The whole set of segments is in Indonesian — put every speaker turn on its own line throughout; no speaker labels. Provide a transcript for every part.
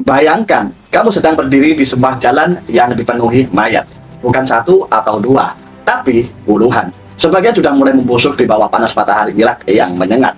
Bayangkan, kamu sedang berdiri di sebuah jalan yang dipenuhi mayat. Bukan satu atau dua, tapi puluhan. Sebagian sudah mulai membusuk di bawah panas matahari Irak yang menyengat.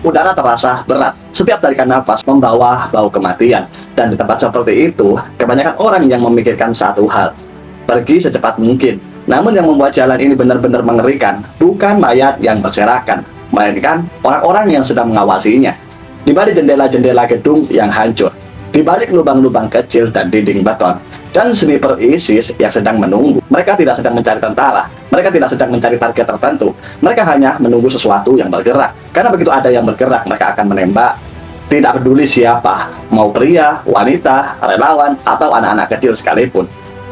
Udara terasa berat, setiap tarikan nafas membawa bau kematian. Dan di tempat seperti itu, kebanyakan orang yang memikirkan satu hal: pergi secepat mungkin. Namun yang membuat jalan ini benar-benar mengerikan, bukan mayat yang berserakan, melainkan orang-orang yang sedang mengawasinya. Di balik jendela-jendela gedung yang hancur, di balik lubang-lubang kecil dan dinding beton, dan sniper ISIS yang sedang menunggu. Mereka tidak sedang mencari tentara, mereka tidak sedang mencari target tertentu, mereka hanya menunggu sesuatu yang bergerak. Karena begitu ada yang bergerak, mereka akan menembak. Tidak peduli siapa, mau pria, wanita, relawan, atau anak-anak kecil sekalipun.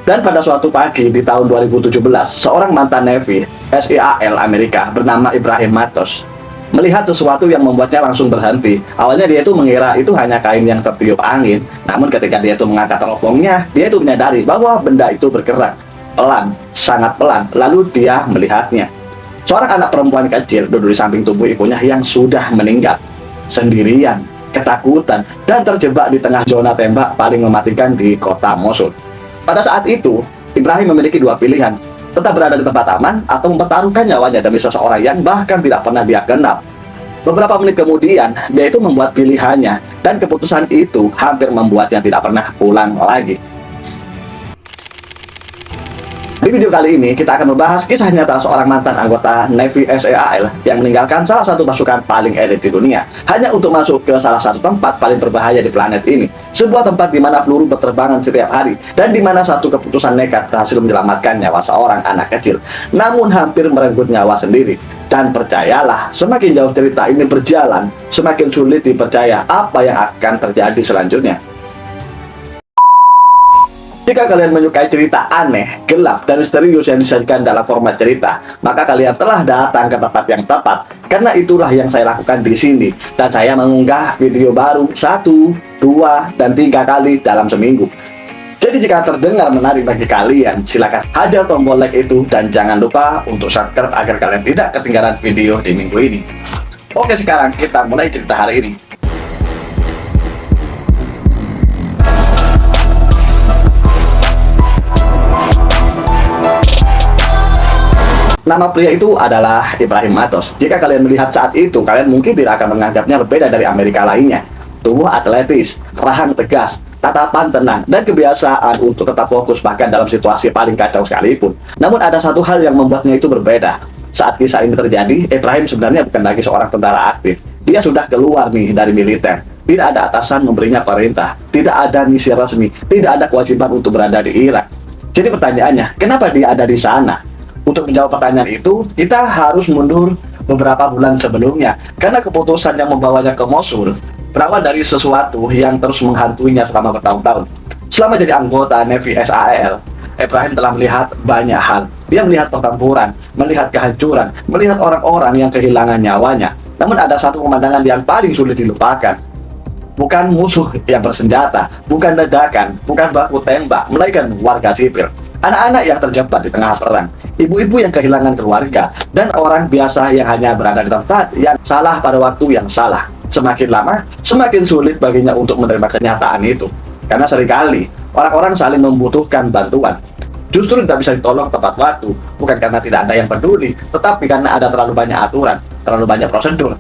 Dan pada suatu pagi di tahun 2017, seorang mantan Navy SEAL Amerika bernama Ibrahim Matos melihat sesuatu yang membuatnya langsung berhenti. Awalnya dia itu mengira itu hanya kain yang tertiup angin, namun ketika dia itu mengangkat teropongnya, dia itu menyadari bahwa benda itu bergerak pelan, sangat pelan. Lalu dia melihatnya. Seorang anak perempuan kecil duduk di samping tubuh ibunya yang sudah meninggal, sendirian, ketakutan, dan terjebak di tengah zona tembak paling mematikan di kota Mosul. Pada saat itu, Ibrahim memiliki dua pilihan: tetap berada di tempat aman atau mempertaruhkan nyawanya demi seseorang yang bahkan tidak pernah dia kenal. Beberapa menit kemudian, dia itu membuat pilihannya, dan keputusan itu hampir membuatnya tidak pernah pulang lagi. Di video kali ini, kita akan membahas kisah nyata seorang mantan anggota Navy SEAL yang meninggalkan salah satu pasukan paling elit di dunia hanya untuk masuk ke salah satu tempat paling berbahaya di planet ini. Sebuah tempat di mana peluru berterbangan setiap hari dan di mana satu keputusan nekat berhasil menyelamatkan nyawa seorang anak kecil, namun hampir merenggut nyawa sendiri. Dan percayalah, semakin jauh cerita ini berjalan, semakin sulit dipercaya apa yang akan terjadi selanjutnya. Jika kalian menyukai cerita aneh, gelap, dan misterius yang disajikan dalam format cerita, maka kalian telah datang ke tempat yang tepat. Karena itulah yang saya lakukan di sini. Dan saya mengunggah video baru 1, 2, dan 3 kali dalam seminggu. Jadi jika terdengar menarik bagi kalian, silakan hajar tombol like itu dan jangan lupa untuk subscribe agar kalian tidak ketinggalan video di minggu ini. Oke, sekarang kita mulai cerita hari ini. Nama pria itu adalah Ibrahim Matos. Jika kalian melihat saat itu, kalian mungkin tidak akan menganggapnya berbeda dari Amerika lainnya. Tubuh atletis, rahang tegas, tatapan tenang, dan kebiasaan untuk tetap fokus bahkan dalam situasi paling kacau sekalipun. Namun ada satu hal yang membuatnya itu berbeda. Saat kisah ini terjadi, Ibrahim sebenarnya bukan lagi seorang tentara aktif. Dia sudah keluar nih dari militer. Tidak ada atasan memberinya perintah, tidak ada misi resmi, tidak ada kewajiban untuk berada di Irak. Jadi pertanyaannya, kenapa dia ada di sana? Untuk menjawab pertanyaan itu, kita harus mundur beberapa bulan sebelumnya, karena keputusan yang membawanya ke Mosul berawal dari sesuatu yang terus menghantuinya selama bertahun-tahun. Selama jadi anggota Navy SEAL, Ibrahim telah melihat banyak hal. Dia melihat pertempuran, melihat kehancuran, melihat orang-orang yang kehilangan nyawanya. Namun ada satu pemandangan yang paling sulit dilupakan. Bukan musuh yang bersenjata, bukan ledakan, bukan baku tembak, melainkan warga sipil. Anak-anak yang terjebak di tengah perang, ibu-ibu yang kehilangan keluarga, dan orang biasa yang hanya berada di tempat yang salah pada waktu yang salah. Semakin lama, semakin sulit baginya untuk menerima kenyataan itu. Karena seringkali, orang-orang saling membutuhkan bantuan. Justru tidak bisa ditolong tepat waktu, bukan karena tidak ada yang peduli, tetapi karena ada terlalu banyak aturan, terlalu banyak prosedur,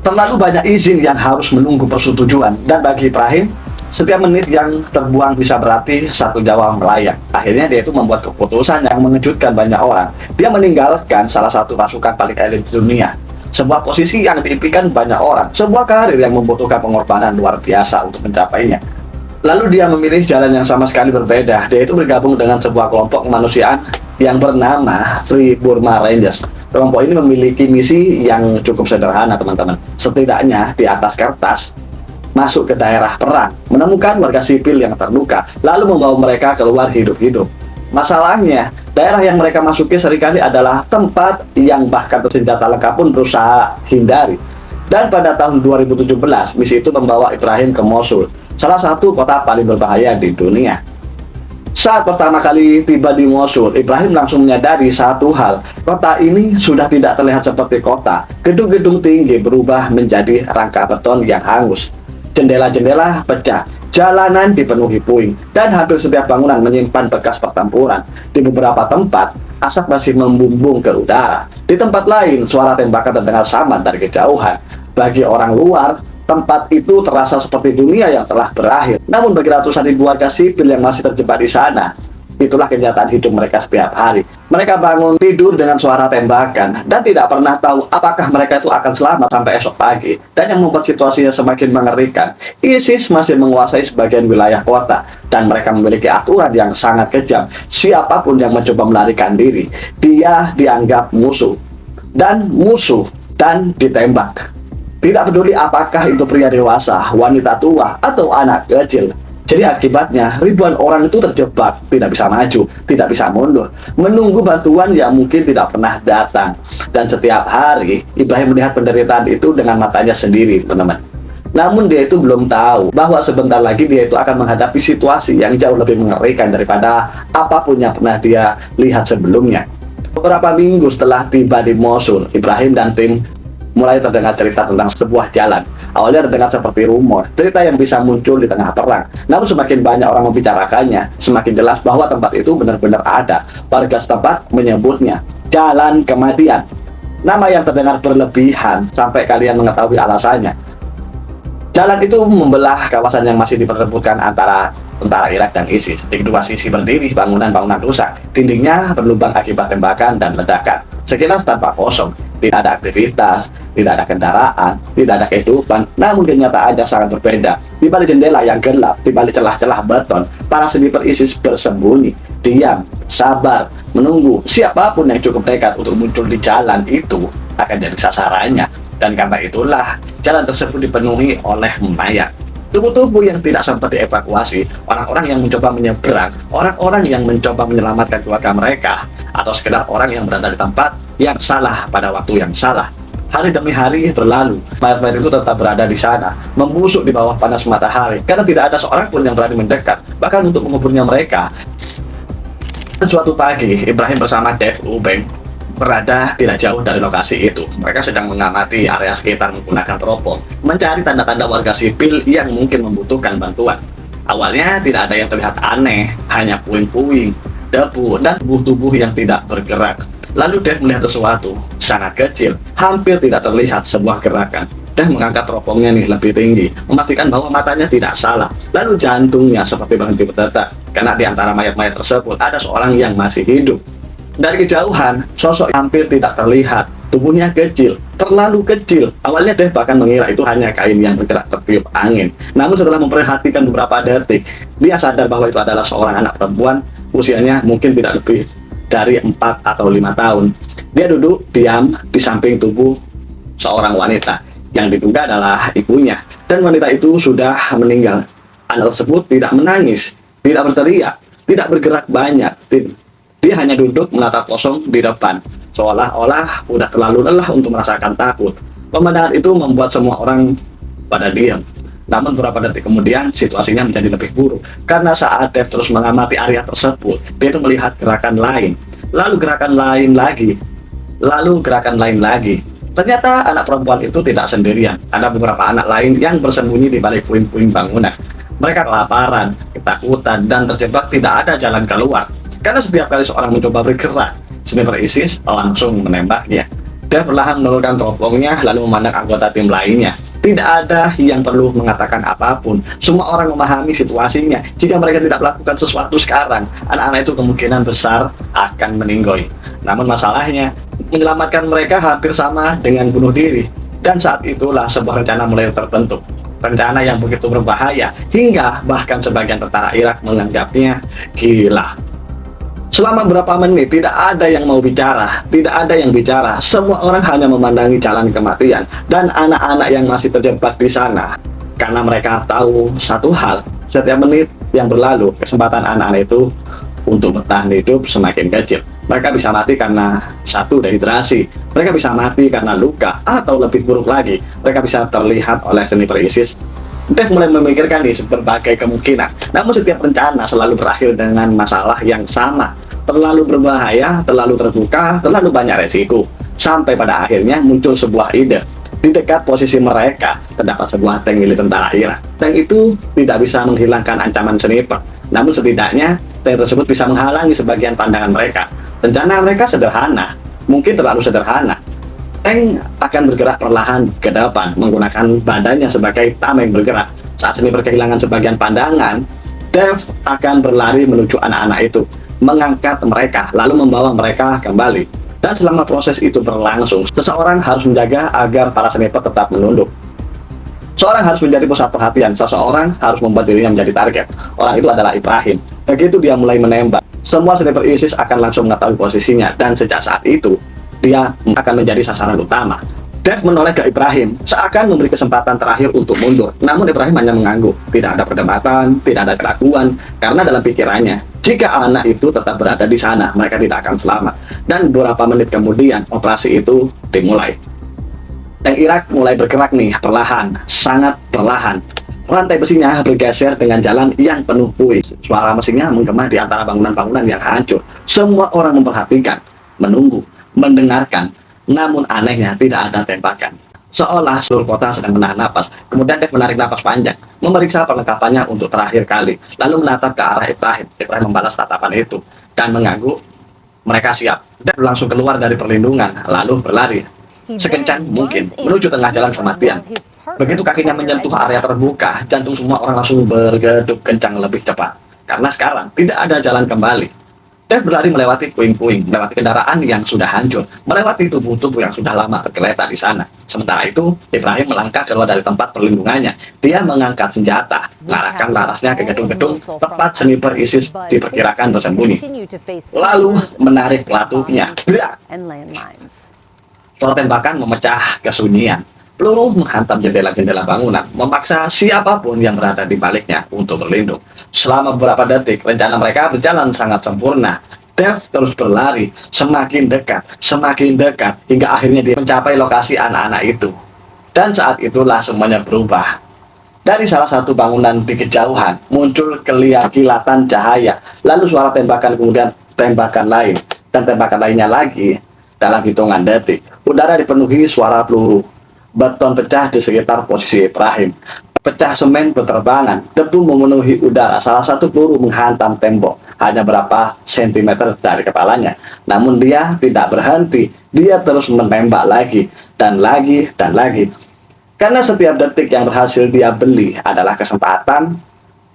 terlalu banyak izin yang harus menunggu persetujuan. Dan bagi Ibrahim, setiap menit yang terbuang bisa berarti satu nyawa melayang. Akhirnya dia itu membuat keputusan yang mengejutkan banyak orang. Dia meninggalkan salah satu pasukan paling elit di dunia, sebuah posisi yang diimpikan banyak orang, sebuah karir yang membutuhkan pengorbanan luar biasa untuk mencapainya. Lalu dia memilih jalan yang sama sekali berbeda. Dia itu bergabung dengan sebuah kelompok kemanusiaan yang bernama Free Burma Rangers. Kelompok ini memiliki misi yang cukup sederhana, teman-teman. Setidaknya di atas kertas, masuk ke daerah perang, menemukan warga sipil yang terluka, lalu membawa mereka keluar hidup-hidup. Masalahnya, daerah yang mereka masuki seringkali adalah tempat yang bahkan bersenjata lengkap pun berusaha hindari. Dan pada tahun 2017, misi itu membawa Ibrahim ke Mosul, salah satu kota paling berbahaya di dunia. Saat pertama kali tiba di Mosul, Ibrahim langsung menyadari satu hal. Kota ini sudah tidak terlihat seperti kota. Gedung-gedung tinggi berubah menjadi rangka beton yang hangus. Jendela-jendela pecah, jalanan dipenuhi puing, dan hampir setiap bangunan menyimpan bekas pertempuran. Di beberapa tempat, asap masih membumbung ke udara. Di tempat lain, suara tembakan terdengar samar dari kejauhan. Bagi orang luar, tempat itu terasa seperti dunia yang telah berakhir. Namun bagi ratusan ribu warga sipil yang masih terjebak di sana, itulah kenyataan hidup mereka setiap hari. Mereka bangun tidur dengan suara tembakan dan tidak pernah tahu apakah mereka itu akan selamat sampai esok pagi. Dan yang membuat situasinya semakin mengerikan, ISIS masih menguasai sebagian wilayah kota dan mereka memiliki aturan yang sangat kejam. Siapapun yang mencoba melarikan diri, dia dianggap musuh dan ditembak. Tidak peduli apakah itu pria dewasa, wanita tua, atau anak kecil. Jadi akibatnya ribuan orang itu terjebak, tidak bisa maju, tidak bisa mundur, menunggu bantuan yang mungkin tidak pernah datang. Dan setiap hari Ibrahim melihat penderitaan itu dengan matanya sendiri, teman-teman. Namun dia itu belum tahu bahwa sebentar lagi dia itu akan menghadapi situasi yang jauh lebih mengerikan daripada apapun yang pernah dia lihat sebelumnya. Beberapa minggu setelah tiba di Mosul, Ibrahim dan tim mulai terdengar cerita tentang sebuah jalan. Awalnya terdengar seperti rumor, cerita yang bisa muncul di tengah perang. Namun semakin banyak orang membicarakannya, semakin jelas bahwa tempat itu benar-benar ada. Warga setempat menyebutnya Jalan Kematian. Nama yang terdengar berlebihan sampai kalian mengetahui alasannya. Jalan itu membelah kawasan yang masih diperebutkan antara tentara Irak dan ISIS. Di kedua sisi berdiri bangunan-bangunan rusak, dindingnya berlubang akibat tembakan dan ledakan. Sekilas tanpa kosong, tidak ada aktivitas, tidak ada kendaraan, tidak ada kehidupan. Namun kenyataannya sangat berbeda. Di balik jendela yang gelap, di balik celah-celah beton, para sniper ISIS bersembunyi, diam, sabar, menunggu. Siapapun yang cukup nekat untuk muncul di jalan itu akan jadi sasarannya. Dan karena itulah jalan tersebut dipenuhi oleh mayat. Tubuh-tubuh yang tidak sempat dievakuasi, orang-orang yang mencoba menyeberang, orang-orang yang mencoba menyelamatkan keluarga mereka, atau sekedar orang yang berada di tempat yang salah pada waktu yang salah. Hari demi hari berlalu, mayat-mayat itu tetap berada di sana, membusuk di bawah panas matahari, karena tidak ada seorang pun yang berani mendekat, bahkan untuk menguburnya mereka. Suatu pagi, Ibrahim bersama Dave Ubeng berada tidak jauh dari lokasi itu. Mereka sedang mengamati area sekitar menggunakan teropong, mencari tanda-tanda warga sipil yang mungkin membutuhkan bantuan. Awalnya tidak ada yang terlihat aneh, hanya puing-puing, debu, dan tubuh-tubuh yang tidak bergerak. Lalu Dave melihat sesuatu sangat kecil, hampir tidak terlihat sebuah gerakan. Dave mengangkat teropongnya nih lebih tinggi, memastikan bahwa matanya tidak salah. Lalu jantungnya seperti berhenti berdetak, karena di antara mayat-mayat tersebut ada seorang yang masih hidup. Dari kejauhan, sosok hampir tidak terlihat. Tubuhnya kecil, terlalu kecil. Awalnya Dave bahkan mengira itu hanya kain yang bergerak tertiup angin. Namun setelah memperhatikan beberapa detik, dia sadar bahwa itu adalah seorang anak perempuan, usianya mungkin tidak lebih dari 4 atau 5 tahun. Dia duduk diam di samping tubuh seorang wanita, yang diduga adalah ibunya. Dan wanita itu sudah meninggal. Anak tersebut tidak menangis, tidak berteriak, tidak bergerak banyak. Dia hanya duduk menatap kosong di depan, seolah-olah udah terlalu lelah untuk merasakan takut. Pemandangan itu membuat semua orang pada diam. Namun beberapa detik kemudian situasinya menjadi lebih buruk, karena saat Dave terus mengamati area tersebut, dia itu melihat gerakan lain, lalu gerakan lain lagi, lalu gerakan lain lagi. Ternyata anak perempuan itu tidak sendirian. Ada beberapa anak lain yang bersembunyi di balik puing-puing bangunan. Mereka kelaparan, ketakutan, dan terjebak, tidak ada jalan keluar. Karena setiap kali seorang mencoba bergerak, sniper ISIS langsung menembaknya. Dia perlahan menurunkan teropongnya lalu memandang anggota tim lainnya. Tidak ada yang perlu mengatakan apapun. Semua orang memahami situasinya. Jika mereka tidak melakukan sesuatu sekarang, anak-anak itu kemungkinan besar akan meninggoy. Namun masalahnya, menyelamatkan mereka hampir sama dengan bunuh diri. Dan saat itulah sebuah rencana mulai terbentuk. Rencana yang begitu berbahaya, hingga bahkan sebagian tentara Irak menganggapnya gila. Selama berapa menit tidak ada yang mau bicara, tidak ada yang bicara. Semua orang hanya memandangi jalan kematian dan anak-anak yang masih terjebak di sana. Karena mereka tahu satu hal, setiap menit yang berlalu kesempatan anak-anak itu untuk bertahan hidup semakin kecil. Mereka bisa mati karena satu dehidrasi, mereka bisa mati karena luka, atau lebih buruk lagi, mereka bisa terlihat oleh sniper ISIS. Dave mulai memikirkan nih berbagai kemungkinan. Namun setiap rencana selalu berakhir dengan masalah yang sama. Terlalu berbahaya, terlalu terbuka, terlalu banyak resiko. Sampai pada akhirnya muncul sebuah ide. Di dekat posisi mereka terdapat sebuah tank milik tentara Irak. Tank itu tidak bisa menghilangkan ancaman sniper, namun setidaknya tank tersebut bisa menghalangi sebagian pandangan mereka. Rencana mereka sederhana, mungkin terlalu sederhana. Tank akan bergerak perlahan ke depan menggunakan badannya sebagai tameng bergerak. Saat sniper kehilangan sebagian pandangan, Dev akan berlari menuju anak-anak itu, mengangkat mereka, lalu membawa mereka kembali. Dan selama proses itu berlangsung, seseorang harus menjaga agar para sniper tetap menunduk. Seorang harus menjadi pusat perhatian, seseorang harus membuat dirinya menjadi target. Orang itu adalah Ibrahim. Begitu dia mulai menembak, semua sniper ISIS akan langsung mengetahui posisinya, dan sejak saat itu, dia akan menjadi sasaran utama. Dev menoleh ke Ibrahim, seakan memberi kesempatan terakhir untuk mundur. Namun Ibrahim hanya mengangguk. Tidak ada perdebatan, tidak ada keraguan, karena dalam pikirannya, jika anak itu tetap berada di sana, mereka tidak akan selamat. Dan beberapa menit kemudian, operasi itu dimulai. Tank Irak mulai bergerak nih, perlahan, sangat perlahan. Rantai besinya bergeser dengan jalan yang penuh puing. Suara mesinnya menggema di antara bangunan-bangunan yang hancur. Semua orang memperhatikan, menunggu, mendengarkan. Namun anehnya tidak ada tembakan. Seolah seluruh kota sedang menahan napas. Kemudian Dev menarik napas panjang, memeriksa perlengkapannya untuk terakhir kali, lalu menatap ke arah Ibrahim. Ibrahim membalas tatapan itu dan mengangguk. Mereka siap. Dev langsung keluar dari perlindungan, lalu berlari sekencang mungkin menuju tengah jalan kematian. Begitu kakinya menyentuh area terbuka, jantung semua orang langsung bergedup kencang lebih cepat. Karena sekarang tidak ada jalan kembali. Dev berlari melewati puing-puing, melewati kendaraan yang sudah hancur, melewati tubuh-tubuh yang sudah lama tergeletak di sana. Sementara itu, Ibrahim melangkah keluar dari tempat perlindungannya. Dia mengangkat senjata, mengarahkan larasnya ke gedung-gedung tempat sniper ISIS diperkirakan bersembunyi. Lalu menarik pelatuknya. Suara tembakan memecah kesunyian. Peluru menghantam jendela-jendela bangunan, memaksa siapapun yang berada di baliknya untuk berlindung. Selama beberapa detik, rencana mereka berjalan sangat sempurna. Dev terus berlari, semakin dekat, hingga akhirnya dia mencapai lokasi anak-anak itu. Dan saat itulah semuanya berubah. Dari salah satu bangunan di kejauhan, muncul kilatan cahaya, lalu suara tembakan, kemudian tembakan lain, dan tembakan lainnya lagi. Dalam hitungan detik, udara dipenuhi suara peluru. Beton pecah di sekitar posisi Ibrahim. Pecah semen berterbangan, debu memenuhi udara. Salah satu peluru menghantam tembok hanya berapa sentimeter dari kepalanya. Namun dia tidak berhenti. Dia terus menembak lagi dan lagi dan lagi. Karena setiap detik yang berhasil dia beli adalah kesempatan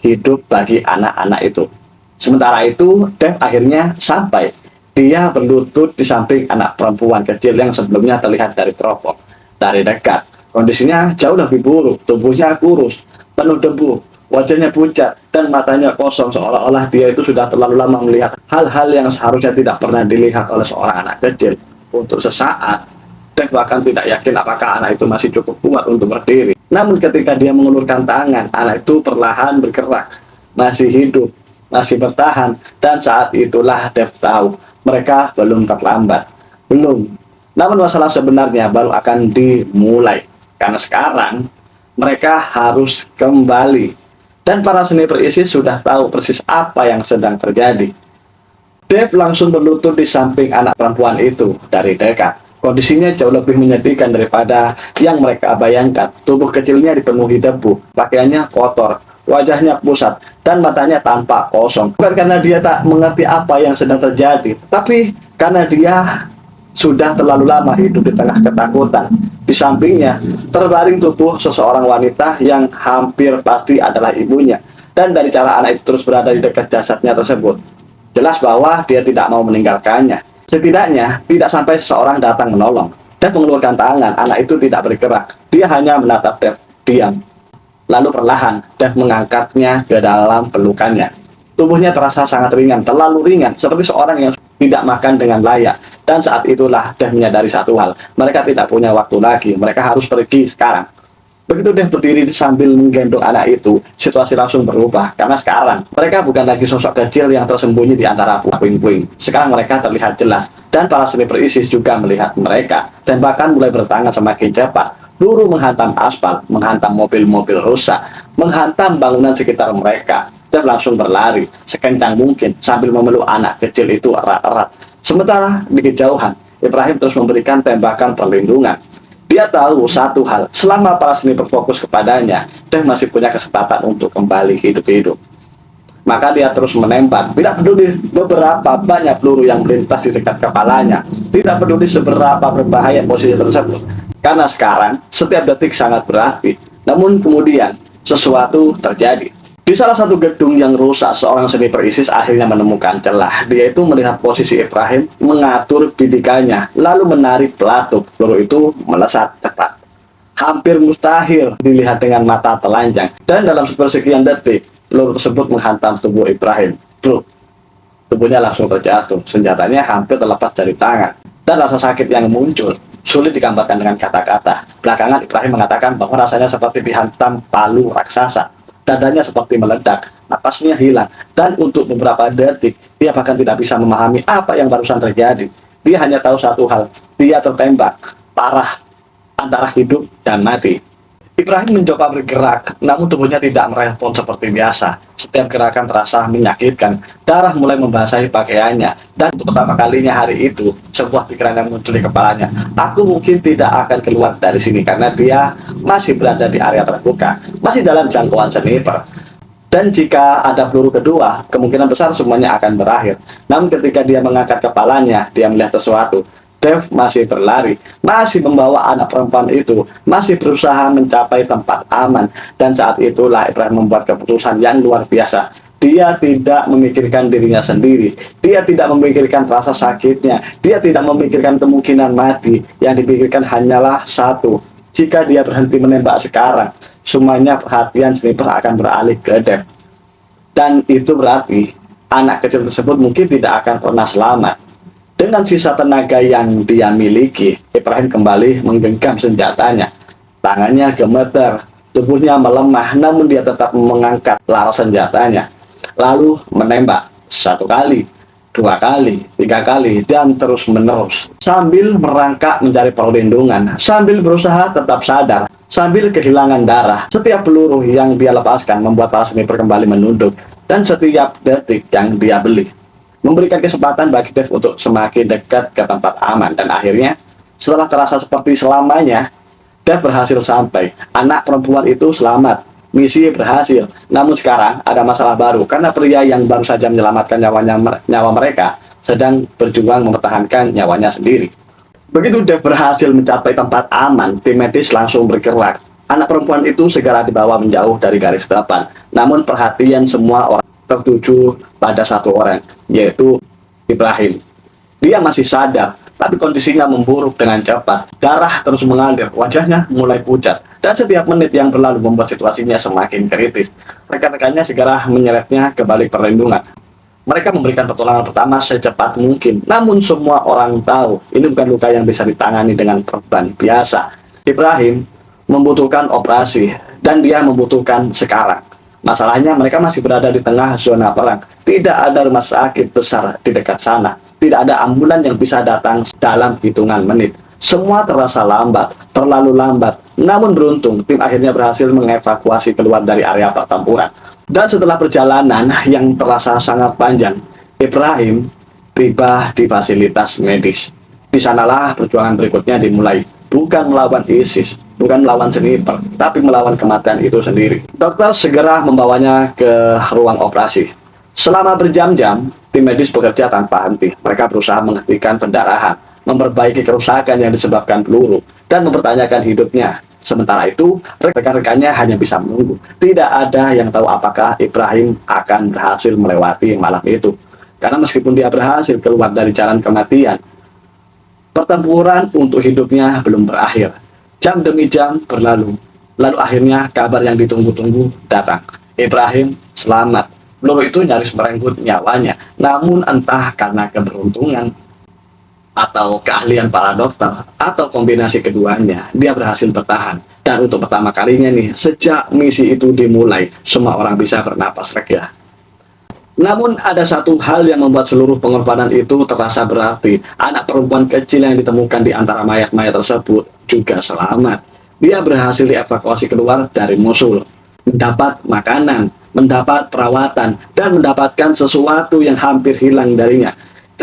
hidup bagi anak-anak itu. Sementara itu, Dev akhirnya sampai. Dia berlutut di samping anak perempuan kecil yang sebelumnya terlihat dari teropong. Dari dekat, kondisinya jauh lebih buruk, tubuhnya kurus, penuh debu, wajahnya pucat, dan matanya kosong seolah-olah dia itu sudah terlalu lama melihat hal-hal yang seharusnya tidak pernah dilihat oleh seorang anak kecil. Untuk sesaat, Dev bahkan tidak yakin apakah anak itu masih cukup kuat untuk berdiri. Namun ketika dia mengulurkan tangan, anak itu perlahan bergerak, masih hidup, masih bertahan, dan saat itulah Dev tahu, mereka belum terlambat. Belum. Namun masalah sebenarnya baru akan dimulai. Karena sekarang mereka harus kembali. Dan para sniper ISIS sudah tahu persis apa yang sedang terjadi. Dev langsung berlutut di samping anak perempuan itu dari dekat. Kondisinya jauh lebih menyedihkan daripada yang mereka bayangkan. Tubuh kecilnya dipenuhi debu, pakaiannya kotor, wajahnya pusat, dan matanya tampak kosong. Bukan karena dia tak mengerti apa yang sedang terjadi, tapi karena dia sudah terlalu lama hidup di tengah ketakutan. Di sampingnya terbaring tubuh seseorang wanita yang hampir pasti adalah ibunya. Dan dari cara anak itu terus berada di dekat jasadnya tersebut, jelas bahwa dia tidak mau meninggalkannya. Setidaknya tidak sampai seseorang datang menolong. Dan mengeluarkan tangan, anak itu tidak bergerak. Dia hanya menatap Dev diam. Lalu perlahan Dev mengangkatnya ke dalam pelukannya. Tubuhnya terasa sangat ringan, terlalu ringan, seperti seorang yang tidak makan dengan layak. Dan saat itulah Dev menyadari satu hal, mereka tidak punya waktu lagi, mereka harus pergi sekarang. Begitu Dev berdiri sambil menggendong anak itu, situasi langsung berubah. Karena sekarang mereka bukan lagi sosok kecil yang tersembunyi di antara puing-puing. Sekarang mereka terlihat jelas, dan para sniper ISIS juga melihat mereka, dan bahkan mulai bertangan semakin cepat. Peluru menghantam aspal, menghantam mobil-mobil rusak, menghantam bangunan sekitar mereka. Dev langsung berlari sekencang mungkin sambil memeluk anak kecil itu erat-erat. Sementara di kejauhan, Ibrahim terus memberikan tembakan perlindungan. Dia tahu satu hal, selama para sniper fokus kepadanya, Dev masih punya kesempatan untuk kembali hidup-hidup. Maka dia terus menembak, tidak peduli beberapa banyak peluru yang melintas di dekat kepalanya, tidak peduli seberapa berbahaya posisi tersebut. Karena sekarang, setiap detik sangat berarti. Namun kemudian, sesuatu terjadi. Di salah satu gedung yang rusak, seorang sniper ISIS akhirnya menemukan celah. Dia itu melihat posisi Ibrahim mengatur bidikannya, lalu menarik pelatuk. Peluru itu melesat cepat. Hampir mustahil dilihat dengan mata telanjang. Dan dalam sepersekian detik, peluru tersebut menghantam tubuh Ibrahim. Tubuhnya langsung terjatuh. Senjatanya hampir terlepas dari tangan. Dan rasa sakit yang muncul sulit digambarkan dengan kata-kata. Belakangan Ibrahim mengatakan bahwa rasanya seperti dihantam palu raksasa. Dadanya seperti meledak, napasnya hilang, dan untuk beberapa detik dia bahkan tidak bisa memahami apa yang barusan terjadi. Dia hanya tahu satu hal, dia tertembak parah antara hidup dan mati. Ibrahim mencoba bergerak, namun tubuhnya tidak merespon seperti biasa. Setiap gerakan terasa menyakitkan, darah mulai membasahi pakaiannya, dan untuk pertama kalinya hari itu, sebuah pikiran yang muncul di kepalanya. Aku mungkin tidak akan keluar dari sini karena dia masih berada di area terbuka, masih dalam jangkauan sniper. Dan jika ada peluru kedua, kemungkinan besar semuanya akan berakhir. Namun ketika dia mengangkat kepalanya, dia melihat sesuatu. Dev masih berlari, masih membawa anak perempuan itu, masih berusaha mencapai tempat aman. Dan saat itulah Ibrahim membuat keputusan yang luar biasa. Dia tidak memikirkan dirinya sendiri, dia tidak memikirkan rasa sakitnya, dia tidak memikirkan kemungkinan mati. Yang dipikirkan hanyalah satu, jika dia berhenti menembak sekarang, semuanya perhatian sniper akan beralih ke Dev. Dan itu berarti anak kecil tersebut mungkin tidak akan pernah selamat. Dengan sisa tenaga yang dia miliki, Ibrahim kembali menggenggam senjatanya. Tangannya gemeter, tubuhnya melemah, namun dia tetap mengangkat laras senjatanya. Lalu menembak satu kali, dua kali, tiga kali, dan terus menerus. Sambil merangkak mencari perlindungan, sambil berusaha tetap sadar, sambil kehilangan darah. Setiap peluru yang dia lepaskan membuat para sniper kembali menunduk, dan setiap detik yang dia beli memberikan kesempatan bagi Dev untuk semakin dekat ke tempat aman. Dan akhirnya, setelah terasa seperti selamanya, Dev berhasil sampai. Anak perempuan itu selamat, misi berhasil. Namun sekarang ada masalah baru, karena pria yang baru saja menyelamatkan nyawa mereka sedang berjuang mempertahankan nyawanya sendiri. Begitu Dev berhasil mencapai tempat aman, tim medis langsung bergerak. Anak perempuan itu segera dibawa menjauh dari garis depan. Namun perhatian semua orang tertuju pada satu orang, yaitu Ibrahim. Dia masih sadar, tapi kondisinya memburuk dengan cepat. Darah terus mengalir, wajahnya mulai pucat, dan setiap menit yang berlalu membuat situasinya semakin kritis. Rekan-rekannya segera menyeretnya ke balik perlindungan. Mereka memberikan pertolongan pertama secepat mungkin, namun semua orang tahu ini bukan luka yang bisa ditangani dengan perban biasa. Ibrahim membutuhkan operasi, dan dia membutuhkan sekarang. Masalahnya mereka masih berada di tengah zona perang. Tidak ada rumah sakit besar di dekat sana. Tidak ada ambulan yang bisa datang dalam hitungan menit. Semua terasa lambat, terlalu lambat. Namun beruntung, tim akhirnya berhasil mengevakuasi keluar dari area pertempuran. Dan setelah perjalanan yang terasa sangat panjang, Ibrahim tiba di fasilitas medis. Di sanalah perjuangan berikutnya dimulai. Bukan melawan ISIS, bukan melawan sniper, tapi melawan kematian itu sendiri. Dokter segera membawanya ke ruang operasi. Selama berjam-jam, tim medis bekerja tanpa henti. Mereka berusaha menghentikan pendarahan, memperbaiki kerusakan yang disebabkan peluru, dan mempertanyakan hidupnya. Sementara itu, rekan-rekannya hanya bisa menunggu. Tidak ada yang tahu apakah Ibrahim akan berhasil melewati malam itu. Karena meskipun dia berhasil keluar dari jalan kematian, pertempuran untuk hidupnya belum berakhir. Jam demi jam berlalu. Lalu akhirnya kabar yang ditunggu-tunggu datang. Ibrahim selamat. Peluru itu nyaris merenggut nyawanya. Namun entah karena keberuntungan atau keahlian para dokter atau kombinasi keduanya, dia berhasil bertahan. Dan untuk pertama kalinya nih, sejak misi itu dimulai, semua orang bisa bernapas lega. Namun ada satu hal yang membuat seluruh pengorbanan itu terasa berarti. Anak perempuan kecil yang ditemukan di antara mayat-mayat tersebut juga selamat. Dia berhasil dievakuasi keluar dari Mosul, mendapat makanan, mendapat perawatan, dan mendapatkan sesuatu yang hampir hilang darinya.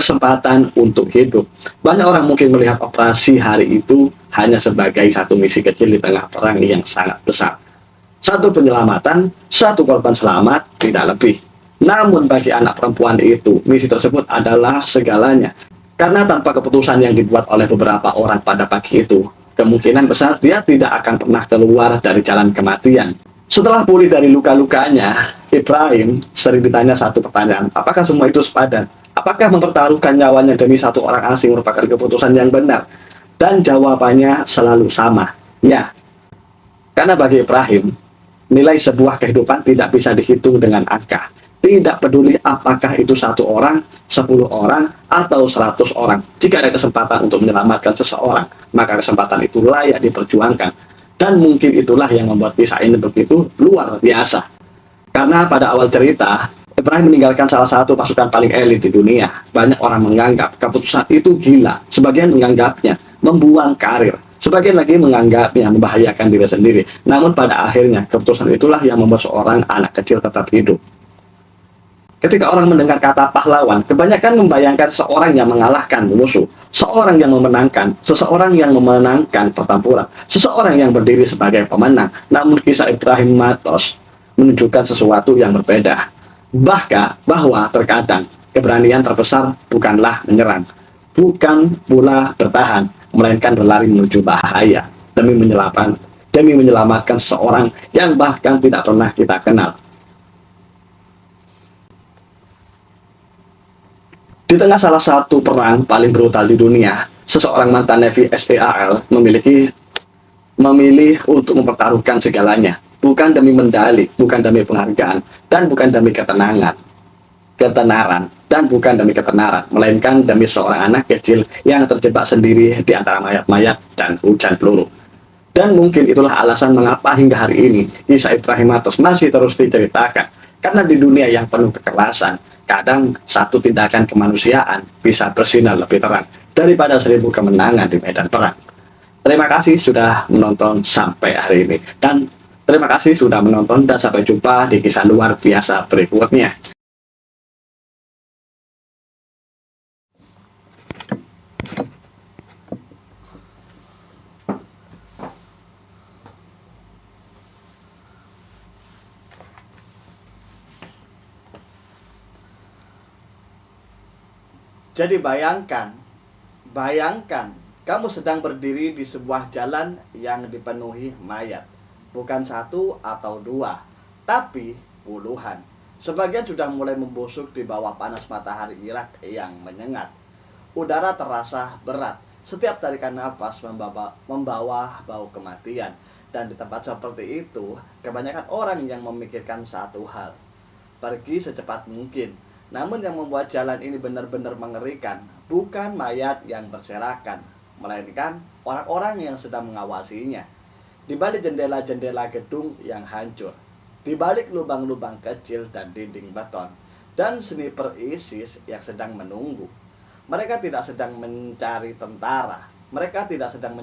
kesempatan untuk hidup. Banyak orang mungkin melihat operasi hari itu hanya sebagai satu misi kecil di tengah perang yang sangat besar. Satu penyelamatan, satu korban selamat, tidak lebih. Namun bagi anak perempuan itu, misi tersebut adalah segalanya. Karena tanpa keputusan yang dibuat oleh beberapa orang pada pagi itu, kemungkinan besar dia tidak akan pernah keluar dari jalan kematian. Setelah pulih dari luka-lukanya, Ibrahim sering ditanya satu pertanyaan, apakah semua itu sepadan? Apakah mempertaruhkan nyawanya demi satu orang asing merupakan keputusan yang benar? Dan jawabannya selalu sama, ya. Karena bagi Ibrahim, nilai sebuah kehidupan tidak bisa dihitung dengan angka. Tidak peduli apakah itu satu orang, 10 orang, atau 100 orang. Jika ada kesempatan untuk menyelamatkan seseorang, maka kesempatan itu layak diperjuangkan. Dan mungkin itulah yang membuat kisah ini begitu luar biasa. Karena pada awal cerita, Ibrahim meninggalkan salah satu pasukan paling elit di dunia. Banyak orang menganggap keputusan itu gila. Sebagian menganggapnya membuang karir. Sebagian lagi menganggapnya membahayakan diri sendiri. Namun pada akhirnya, keputusan itulah yang membuat seorang anak kecil tetap hidup. Ketika orang mendengar kata pahlawan, kebanyakan membayangkan seorang yang mengalahkan musuh, seorang yang memenangkan, seseorang yang memenangkan pertempuran, seseorang yang berdiri sebagai pemenang. Namun kisah Ibrahim Matos menunjukkan sesuatu yang berbeda. Bahwa terkadang keberanian terbesar bukanlah menyerang, bukan pula bertahan, melainkan berlari menuju bahaya demi menyelamatkan seseorang yang bahkan tidak pernah kita kenal. Di tengah salah satu perang paling brutal di dunia, seseorang mantan Navy SEAL memilih untuk mempertaruhkan segalanya, bukan demi medali, bukan demi penghargaan, dan bukan demi ketenaran, melainkan demi seorang anak kecil yang terjebak sendiri di antara mayat-mayat dan hujan peluru. Dan mungkin itulah alasan mengapa hingga hari ini kisah Ibrahim Matos masih terus diceritakan, karena di dunia yang penuh kekerasan, kadang satu tindakan kemanusiaan bisa bersinar lebih terang daripada 1000 kemenangan di medan perang. Terima kasih sudah menonton sampai hari ini. Dan terima kasih sudah menonton dan sampai jumpa di kisah luar biasa berikutnya. Jadi bayangkan kamu sedang berdiri di sebuah jalan yang dipenuhi mayat. Bukan satu atau dua, tapi puluhan. Sebagian sudah mulai membusuk di bawah panas matahari Irak yang menyengat. Udara terasa berat. Setiap tarikan nafas membawa bau kematian. Dan di tempat seperti itu, kebanyakan orang yang memikirkan satu hal: pergi secepat mungkin. Namun yang membuat jalan ini benar-benar mengerikan bukan mayat yang berserakan, melainkan orang-orang yang sedang mengawasinya. Di balik jendela-jendela gedung yang hancur, di balik lubang-lubang kecil dan dinding beton, dan sniper ISIS yang sedang menunggu. Mereka tidak sedang mencari tentara, mereka tidak sedang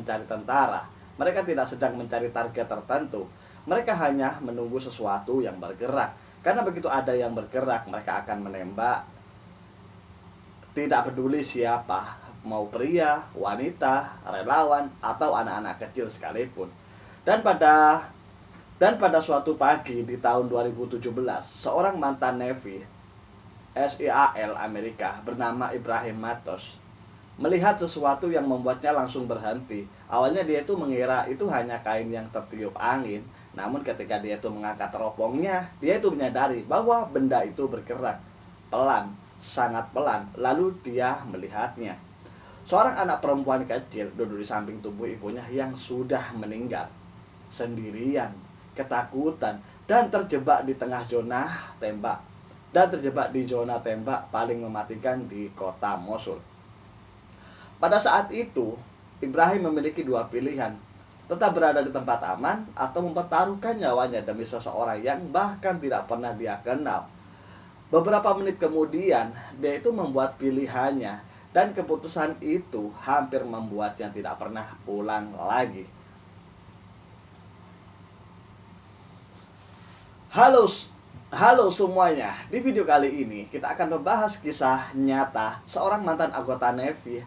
mencari target tertentu. Mereka hanya menunggu sesuatu yang bergerak. Karena begitu ada yang bergerak, mereka akan menembak. Tidak peduli siapa, mau pria, wanita, relawan, atau anak-anak kecil sekalipun. Dan pada suatu pagi di tahun 2017, seorang mantan Navy SEAL Amerika bernama Ibrahim Matos melihat sesuatu yang membuatnya langsung berhenti. Awalnya dia itu mengira itu hanya kain yang tertiup angin. Namun ketika dia itu mengangkat teropongnya, dia itu menyadari bahwa benda itu bergerak pelan, sangat pelan. Lalu dia melihatnya. Seorang anak perempuan kecil duduk di samping tubuh ibunya yang sudah meninggal. Sendirian, ketakutan, dan terjebak di zona tembak paling mematikan di kota Mosul. Pada saat itu, Ibrahim memiliki dua pilihan: tetap berada di tempat aman atau mempertaruhkan nyawanya demi seseorang yang bahkan tidak pernah dia kenal. Beberapa menit kemudian, dia itu membuat pilihannya, dan keputusan itu hampir membuatnya tidak pernah pulang lagi. Halo Halo semuanya, di video kali ini kita akan membahas kisah nyata seorang mantan anggota Navy.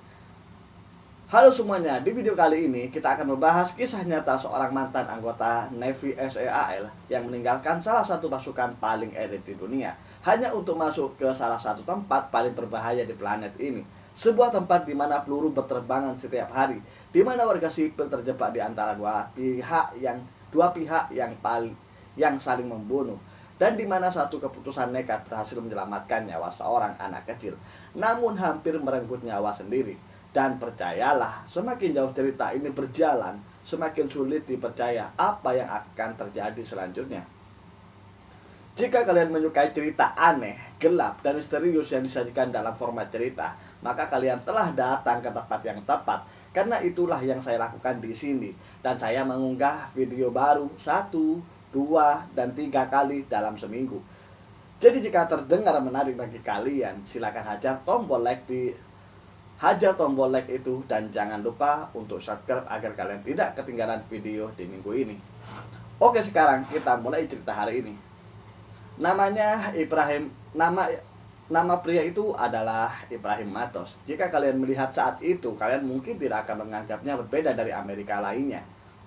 Halo semuanya, di video kali ini kita akan membahas kisah nyata seorang mantan anggota Navy SEAL yang meninggalkan salah satu pasukan paling elit di dunia hanya untuk masuk ke salah satu tempat paling berbahaya di planet ini. Sebuah tempat di mana peluru berterbangan setiap hari, di mana warga sipil terjebak di antara dua pihak yang saling membunuh, dan di mana satu keputusan nekat berhasil menyelamatkan nyawa seorang anak kecil, namun hampir merenggut nyawa sendiri. Dan percayalah, semakin jauh cerita ini berjalan, semakin sulit dipercaya apa yang akan terjadi selanjutnya. Jika kalian menyukai cerita aneh, gelap, dan misterius yang disajikan dalam format cerita, maka kalian telah datang ke tempat yang tepat. Karena itulah yang saya lakukan di sini, dan saya mengunggah video baru 1, 2, dan 3 kali dalam seminggu. Jadi jika terdengar menarik bagi kalian, silakan hajar tombol like itu, dan jangan lupa untuk subscribe agar kalian tidak ketinggalan video di minggu ini. Oke, sekarang kita mulai cerita hari ini. Namanya Ibrahim, nama pria itu adalah Ibrahim Matos. Jika kalian melihat saat itu, kalian mungkin tidak akan menganggapnya berbeda dari Amerika lainnya.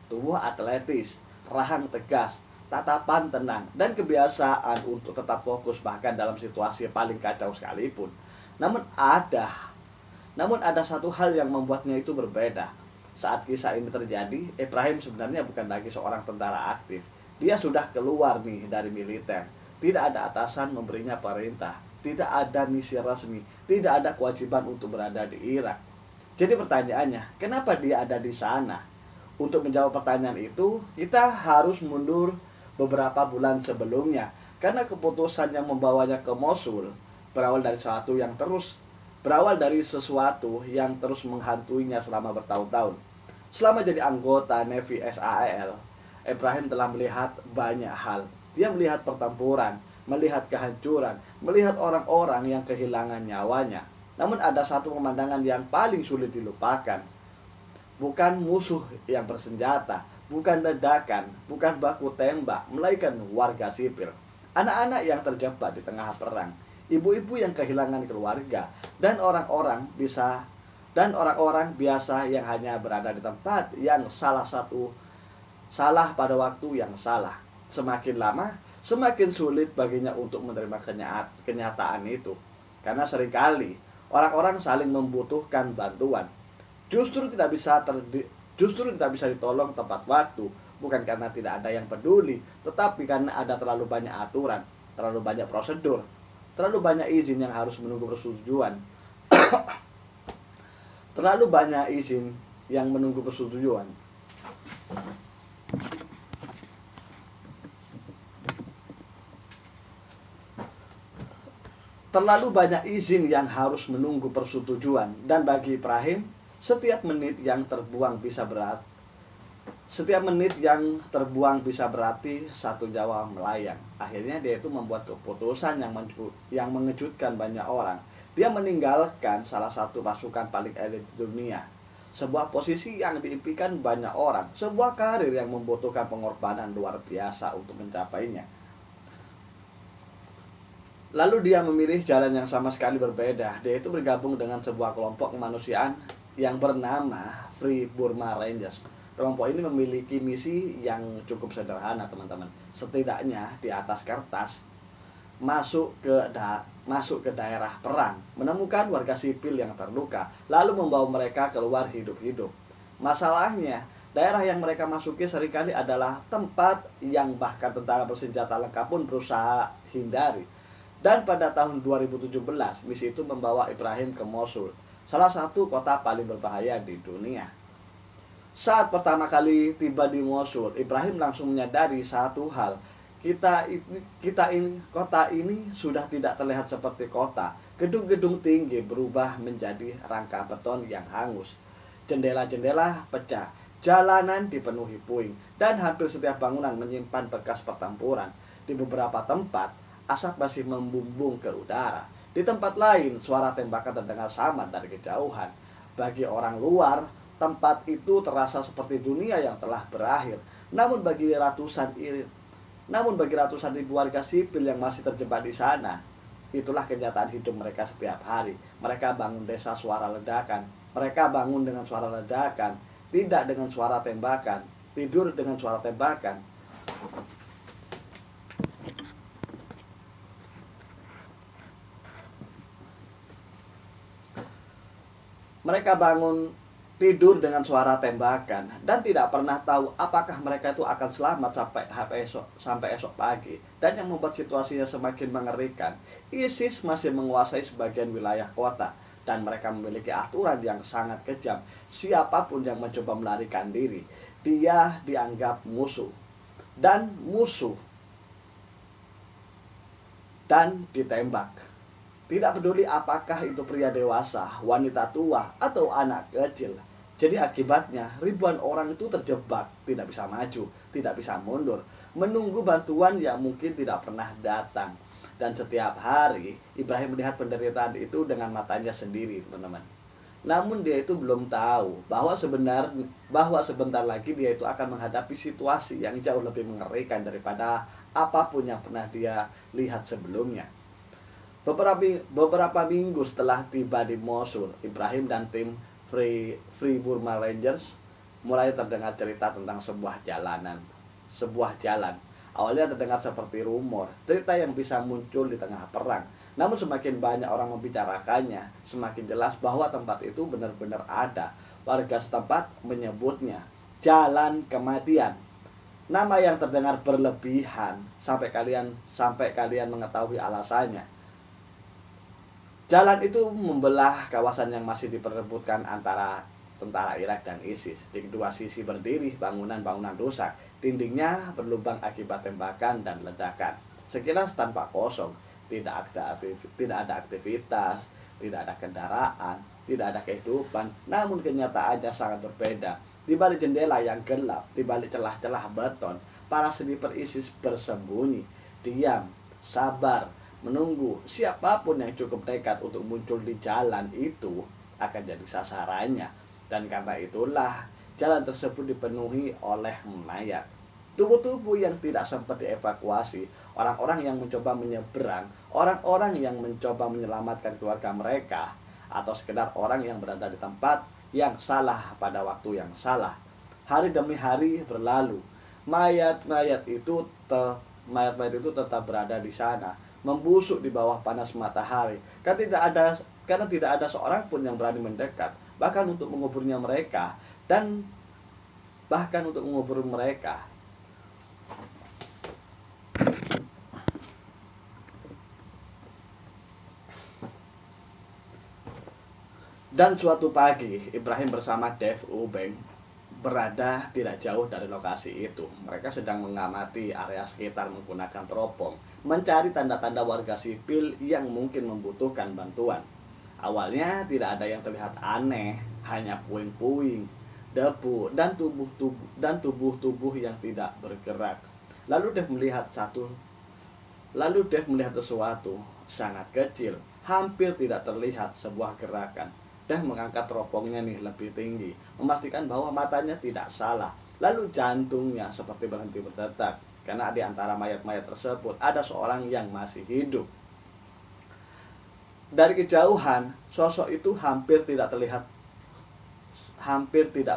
Tubuh atletis, rahang tegas, tatapan tenang, dan kebiasaan untuk tetap fokus bahkan dalam situasi paling kacau sekalipun. Namun ada satu hal yang membuatnya itu berbeda. Saat kisah ini terjadi, Ibrahim sebenarnya bukan lagi seorang tentara aktif. Dia sudah keluar nih dari militer. Tidak ada atasan memberinya perintah, tidak ada misi resmi, tidak ada kewajiban untuk berada di Irak. Jadi pertanyaannya, kenapa dia ada di sana? Untuk menjawab pertanyaan itu, kita harus mundur beberapa bulan sebelumnya, karena keputusan yang membawanya ke Mosul berawal dari sesuatu yang terus menghantuinya selama bertahun-tahun. Selama jadi anggota Navy SAL, Ibrahim telah melihat banyak hal. Dia melihat pertempuran, melihat kehancuran, melihat orang-orang yang kehilangan nyawanya. Namun ada satu pemandangan yang paling sulit dilupakan. Bukan musuh yang bersenjata, bukan ledakan, bukan baku tembak, melainkan warga sipil. Anak-anak yang terjebak di tengah perang, ibu-ibu yang kehilangan keluarga, dan orang-orang biasa yang hanya berada di tempat yang salah pada waktu yang salah. Semakin lama, semakin sulit baginya untuk menerima kenyataan itu. Karena seringkali orang-orang saling membutuhkan bantuan. Justru tidak bisa ditolong tepat waktu, bukan karena tidak ada yang peduli, tetapi karena ada terlalu banyak aturan, terlalu banyak prosedur, terlalu banyak izin yang harus menunggu persetujuan. Terlalu banyak izin yang menunggu persetujuan. Terlalu banyak izin yang harus menunggu persetujuan, dan bagi Ibrahim, setiap menit yang terbuang bisa berarti satu nyawa melayang. Akhirnya dia itu membuat keputusan yang mengejutkan banyak orang. Dia meninggalkan salah satu pasukan paling elit di dunia, sebuah posisi yang diimpikan banyak orang, sebuah karir yang membutuhkan pengorbanan luar biasa untuk mencapainya. Lalu dia memilih jalan yang sama sekali berbeda. Dia itu bergabung dengan sebuah kelompok kemanusiaan yang bernama Free Burma Rangers. Kelompok ini memiliki misi yang cukup sederhana, teman-teman. Setidaknya di atas kertas, masuk ke daerah perang, menemukan warga sipil yang terluka, lalu membawa mereka keluar hidup-hidup. Masalahnya, daerah yang mereka masuki seringkali adalah tempat yang bahkan tentara bersenjata lengkap pun berusaha hindari. Dan pada tahun 2017, misi itu membawa Ibrahim ke Mosul, salah satu kota paling berbahaya di dunia. Saat pertama kali tiba di Mosul, Ibrahim langsung menyadari satu hal. Kota ini sudah tidak terlihat seperti kota. Gedung-gedung tinggi berubah menjadi rangka beton yang hangus. Jendela-jendela pecah, jalanan dipenuhi puing, dan hampir setiap bangunan menyimpan bekas pertempuran. Di beberapa tempat, asap masih membumbung ke udara. Di tempat lain, suara tembakan terdengar samar dari kejauhan. Bagi orang luar, tempat itu terasa seperti dunia yang telah berakhir. Namun bagi Namun bagi ratusan ribu warga sipil yang masih terjebak di sana, itulah kenyataan hidup mereka setiap hari. Mereka bangun desa suara ledakan. Mereka bangun dengan suara ledakan, tidak dengan suara tembakan. Tidur dengan suara tembakan. Mereka bangun tidur dengan suara tembakan dan tidak pernah tahu apakah mereka itu akan selamat sampai esok pagi. Dan yang membuat situasinya semakin mengerikan, ISIS masih menguasai sebagian wilayah kota dan mereka memiliki aturan yang sangat kejam. Siapapun yang mencoba melarikan diri, dia dianggap musuh dan ditembak. Tidak peduli apakah itu pria dewasa, wanita tua, atau anak kecil. Jadi akibatnya ribuan orang itu terjebak, tidak bisa maju, tidak bisa mundur, menunggu bantuan yang mungkin tidak pernah datang. Dan setiap hari Ibrahim melihat penderitaan itu dengan matanya sendiri, teman-teman. Namun dia itu belum tahu bahwa sebentar lagi dia itu akan menghadapi situasi yang jauh lebih mengerikan daripada apapun yang pernah dia lihat sebelumnya. Beberapa minggu setelah tiba di Mosul, Ibrahim dan tim Free Burma Rangers mulai terdengar cerita tentang sebuah jalan. Awalnya terdengar seperti rumor, cerita yang bisa muncul di tengah perang. Namun semakin banyak orang membicarakannya, semakin jelas bahwa tempat itu benar-benar ada. Warga setempat menyebutnya Jalan Kematian. Nama yang terdengar berlebihan sampai kalian mengetahui alasannya. Jalan itu membelah kawasan yang masih diperebutkan antara tentara Irak dan ISIS. Di kedua sisi berdiri bangunan-bangunan rusak, dindingnya berlubang akibat tembakan dan ledakan. Sekilas tanpa kosong, tidak ada aktivitas, tidak ada kendaraan, tidak ada kehidupan. Namun kenyataannya sangat berbeda. Di balik jendela yang gelap, di balik celah-celah beton, para sniper ISIS bersembunyi, diam, sabar, menunggu. Siapapun yang cukup nekat untuk muncul di jalan itu akan jadi sasarannya. Dan karena itulah jalan tersebut dipenuhi oleh mayat, tubuh-tubuh yang tidak sempat dievakuasi, orang-orang yang mencoba menyeberang, orang-orang yang mencoba menyelamatkan keluarga mereka, atau sekedar orang yang berada di tempat yang salah pada waktu yang salah. Hari demi hari berlalu, mayat-mayat itu tetap berada di sana, membusuk di bawah panas matahari, karena tidak ada seorang pun yang berani mendekat, bahkan untuk mengubur mereka. Dan suatu pagi, Ibrahim bersama Dave Ubeng berada tidak jauh dari lokasi itu. Mereka sedang mengamati area sekitar menggunakan teropong, mencari tanda-tanda warga sipil yang mungkin membutuhkan bantuan. Awalnya tidak ada yang terlihat aneh, hanya puing-puing, debu, dan tubuh-tubuh yang tidak bergerak. Lalu Dave melihat sesuatu sangat kecil, hampir tidak terlihat sebuah gerakan. Dave mengangkat teropongnya lebih tinggi, memastikan bahwa matanya tidak salah. Lalu jantungnya seperti berhenti berdetak, karena di antara mayat-mayat tersebut ada seorang yang masih hidup. Dari kejauhan, sosok itu hampir tidak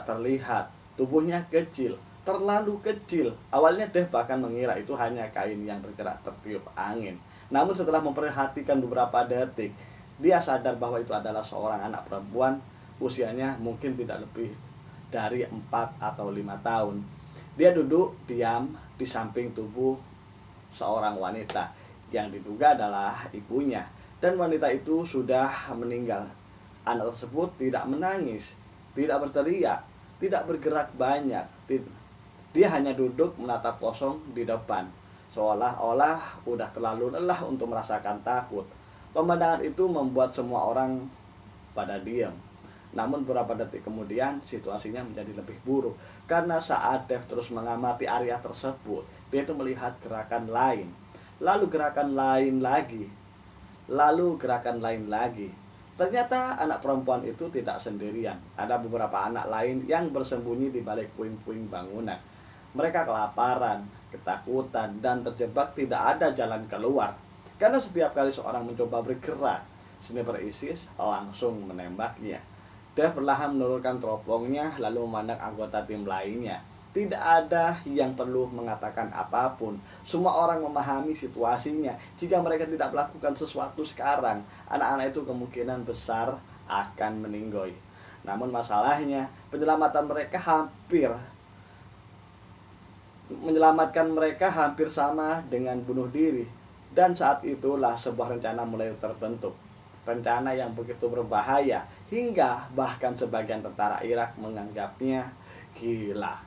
terlihat. Tubuhnya kecil, terlalu kecil. Awalnya Dave bahkan mengira itu hanya kain yang bergerak tertiup angin. Namun setelah memperhatikan beberapa detik, dia sadar bahwa itu adalah seorang anak perempuan, usianya mungkin tidak lebih dari 4 atau 5 tahun. Dia duduk diam di samping tubuh seorang wanita yang diduga adalah ibunya, dan wanita itu sudah meninggal. Anak tersebut tidak menangis, tidak berteriak, tidak bergerak banyak. Dia hanya duduk menatap kosong di depan, seolah-olah udah terlalu lelah untuk merasakan takut. Pemandangan itu membuat semua orang pada diam. Namun beberapa detik kemudian situasinya menjadi lebih buruk, karena saat Dave terus mengamati area tersebut, dia itu melihat gerakan lain, lalu gerakan lain lagi. Ternyata anak perempuan itu tidak sendirian. Ada beberapa anak lain yang bersembunyi di balik puing-puing bangunan. Mereka kelaparan, ketakutan, dan terjebak tidak ada jalan keluar. Karena setiap kali seorang mencoba bergerak, sniper ISIS langsung menembaknya. Dev perlahan menurunkan teropongnya lalu memandang anggota tim lainnya. Tidak ada yang perlu mengatakan apapun. Semua orang memahami situasinya. Jika mereka tidak melakukan sesuatu sekarang, anak-anak itu kemungkinan besar akan meninggoy. Namun masalahnya, menyelamatkan mereka hampir sama dengan bunuh diri. Dan saat itulah sebuah rencana mulai terbentuk. Rencana yang begitu berbahaya hingga bahkan sebagian tentara Irak menganggapnya gila.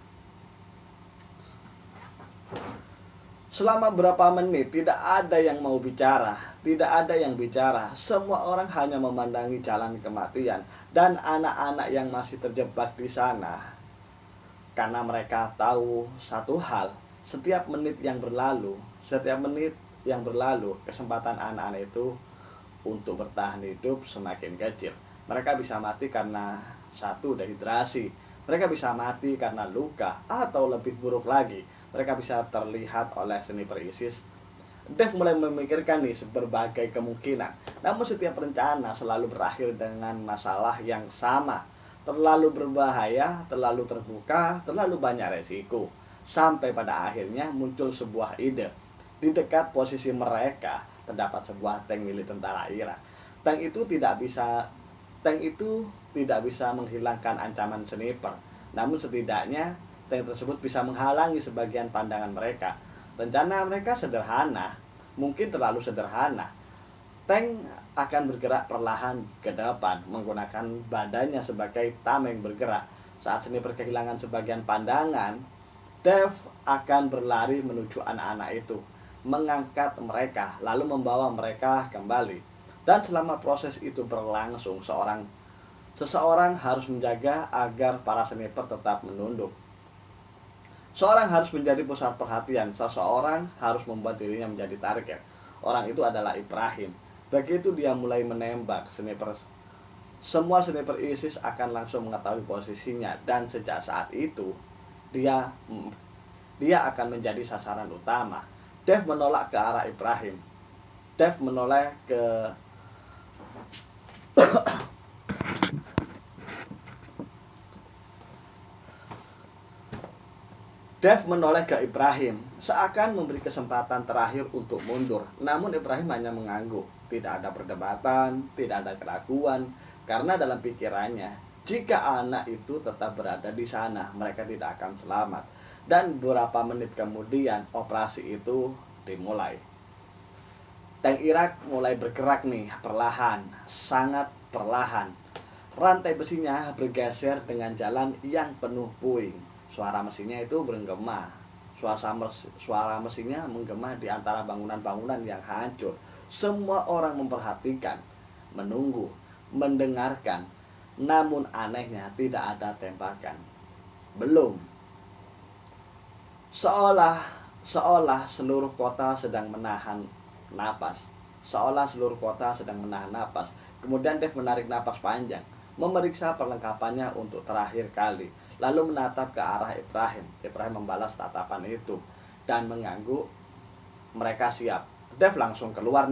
Selama berapa menit tidak ada yang mau bicara, tidak ada yang bicara. Semua orang hanya memandangi jalan kematian dan anak-anak yang masih terjebak di sana. Karena mereka tahu satu hal, setiap menit yang berlalu, kesempatan anak-anak itu untuk bertahan hidup semakin kecil. Mereka bisa mati karena satu, dehidrasi. Mereka bisa mati karena luka, atau lebih buruk lagi, mereka bisa terlihat oleh sniper ISIS. Dev mulai memikirkan berbagai kemungkinan. Namun setiap rencana selalu berakhir dengan masalah yang sama. Terlalu berbahaya, terlalu terbuka, terlalu banyak resiko. Sampai pada akhirnya muncul sebuah ide. Di dekat posisi mereka terdapat sebuah tank milik tentara Irak. Tank itu tidak bisa menghilangkan ancaman sniper. Namun setidaknya tank tersebut bisa menghalangi sebagian pandangan mereka. Rencana mereka sederhana, mungkin terlalu sederhana. Tank akan bergerak perlahan ke depan, menggunakan badannya sebagai tameng bergerak. Saat sniper kehilangan sebagian pandangan, Dev akan berlari menuju anak-anak itu, mengangkat mereka, lalu membawa mereka kembali. Dan selama proses itu berlangsung, seseorang harus menjaga agar para sniper tetap menunduk. Seorang harus menjadi pusat perhatian, seseorang harus membuat dirinya menjadi target. Orang itu adalah Ibrahim. Begitu dia mulai menembak semua sniper ISIS akan langsung mengetahui posisinya, dan sejak saat itu dia akan menjadi sasaran utama. Dev menolak ke arah Ibrahim. Dev menoleh ke Ibrahim, seakan memberi kesempatan terakhir untuk mundur. Namun Ibrahim hanya mengangguk. Tidak ada perdebatan, tidak ada keraguan, karena dalam pikirannya, jika anak itu tetap berada di sana, mereka tidak akan selamat. Dan beberapa menit kemudian operasi itu dimulai. Tank Irak mulai bergerak perlahan, sangat perlahan. Rantai besinya bergeser dengan jalan yang penuh puing. Suara mesinnya itu bergema. Suara mesinnya menggema di antara bangunan-bangunan yang hancur. Semua orang memperhatikan, menunggu, mendengarkan. Namun anehnya tidak ada tembakan. Belum. Seolah seluruh kota sedang menahan napas. Kemudian Dev menarik napas panjang, memeriksa perlengkapannya untuk terakhir kali, lalu menatap ke arah Ibrahim. Ibrahim membalas tatapan itu dan mengangguk. Mereka siap. Dev langsung keluar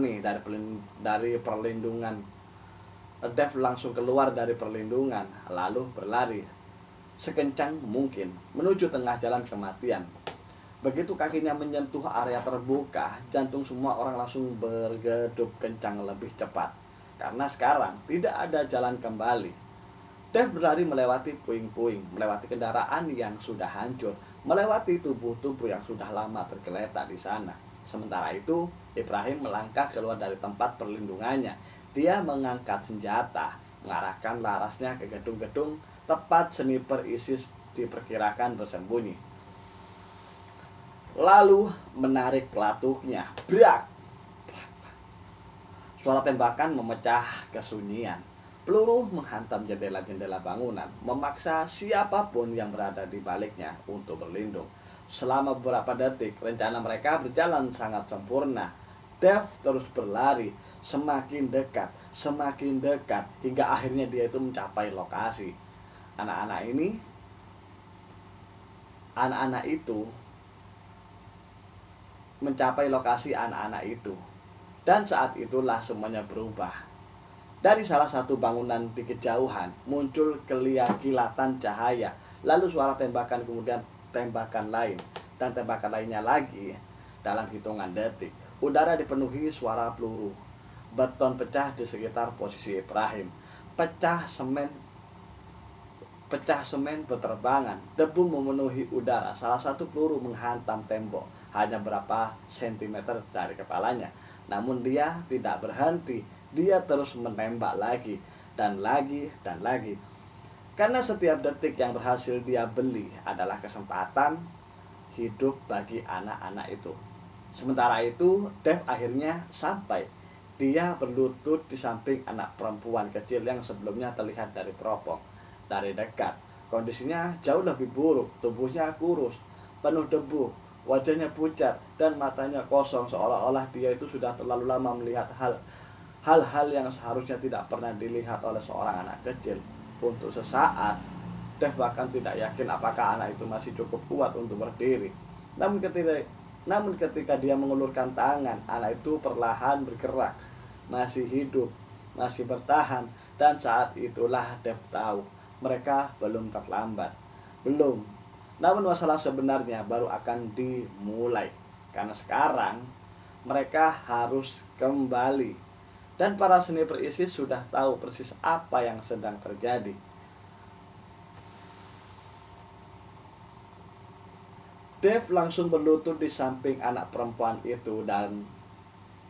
dari perlindungan, lalu berlari sekencang mungkin menuju tengah jalan kematian. Begitu kakinya menyentuh area terbuka, jantung semua orang langsung bergedup kencang lebih cepat. Karena sekarang tidak ada jalan kembali. Dev berlari melewati puing-puing, melewati kendaraan yang sudah hancur, melewati tubuh-tubuh yang sudah lama tergeletak di sana. Sementara itu, Ibrahim melangkah keluar dari tempat perlindungannya. Dia mengangkat senjata, mengarahkan larasnya ke gedung-gedung tempat sniper ISIS diperkirakan bersembunyi. Lalu menarik pelatuknya. Brak! Suara tembakan memecah kesunyian. Peluru menghantam jendela-jendela bangunan, memaksa siapapun yang berada di baliknya untuk berlindung. Selama beberapa detik, rencana mereka berjalan sangat sempurna. Dev terus berlari, semakin dekat, hingga akhirnya dia itu mencapai lokasi. anak-anak itu mencapai lokasi anak-anak itu. Dan saat itulah semuanya berubah. Dari salah satu bangunan di kejauhan muncul kilatan cahaya, lalu suara tembakan, kemudian tembakan lain, dan tembakan lainnya lagi. Dalam hitungan detik, udara dipenuhi suara peluru. Beton pecah di sekitar posisi Ibrahim. Pecah semen berterbangan, debu memenuhi udara. Salah satu peluru menghantam tembok hanya berapa sentimeter dari kepalanya. Namun dia tidak berhenti, dia terus menembak lagi dan lagi dan lagi. Karena setiap detik yang berhasil dia beli adalah kesempatan hidup bagi anak-anak itu. Sementara itu, Dev akhirnya sampai. Dia berlutut di samping anak perempuan kecil yang sebelumnya terlihat dari teropong. Dari dekat, kondisinya jauh lebih buruk. Tubuhnya kurus, penuh debu, wajahnya pucat, dan matanya kosong, seolah-olah dia itu sudah terlalu lama melihat hal-hal yang seharusnya tidak pernah dilihat oleh seorang anak kecil. Untuk sesaat, Dev bahkan tidak yakin apakah anak itu masih cukup kuat untuk berdiri. Namun ketika dia mengulurkan tangan, anak itu perlahan bergerak, masih hidup, masih bertahan. Dan saat itulah Dev tahu mereka belum terlambat. Belum. Namun masalah sebenarnya baru akan dimulai. Karena sekarang mereka harus kembali. Dan para sniper ISIS sudah tahu persis apa yang sedang terjadi. Dev langsung berlutut di samping anak perempuan itu, dan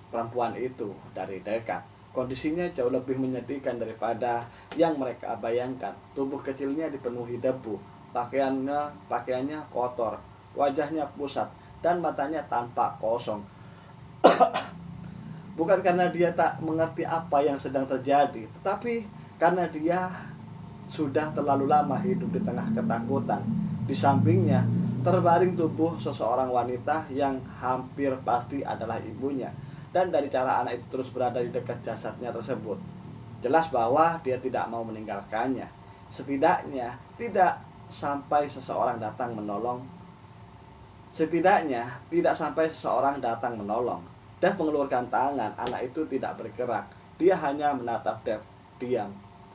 perempuan itu dari dekat. Kondisinya jauh lebih menyedihkan daripada yang mereka bayangkan. Tubuh kecilnya dipenuhi debu, pakaiannya kotor, wajahnya pusat, dan matanya tampak kosong. Bukan karena dia tak mengerti apa yang sedang terjadi, tetapi karena dia sudah terlalu lama hidup di tengah ketakutan. Di sampingnya terbaring tubuh seseorang wanita yang hampir pasti adalah ibunya. Dan dari cara anak itu terus berada di dekat jasadnya tersebut, jelas bahwa dia tidak mau meninggalkannya. Setidaknya tidak sampai seseorang datang menolong. Dev mengeluarkan tangan, anak itu tidak bergerak. Dia hanya menatap Dev diam.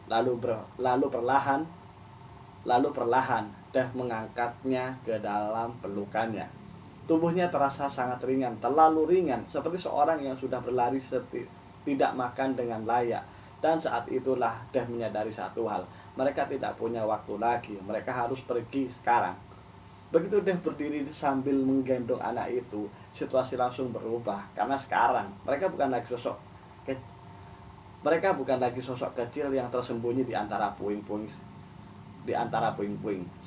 Lalu perlahan Dev mengangkatnya ke dalam pelukannya. Tubuhnya terasa sangat ringan, terlalu ringan, seperti seorang yang sudah berlari tidak makan dengan layak. Dan saat itulah Dev menyadari satu hal, mereka tidak punya waktu lagi, mereka harus pergi sekarang. Begitu Dev berdiri sambil menggendong anak itu, situasi langsung berubah. Karena sekarang mereka bukan lagi sosok kecil yang tersembunyi di antara puing-puing.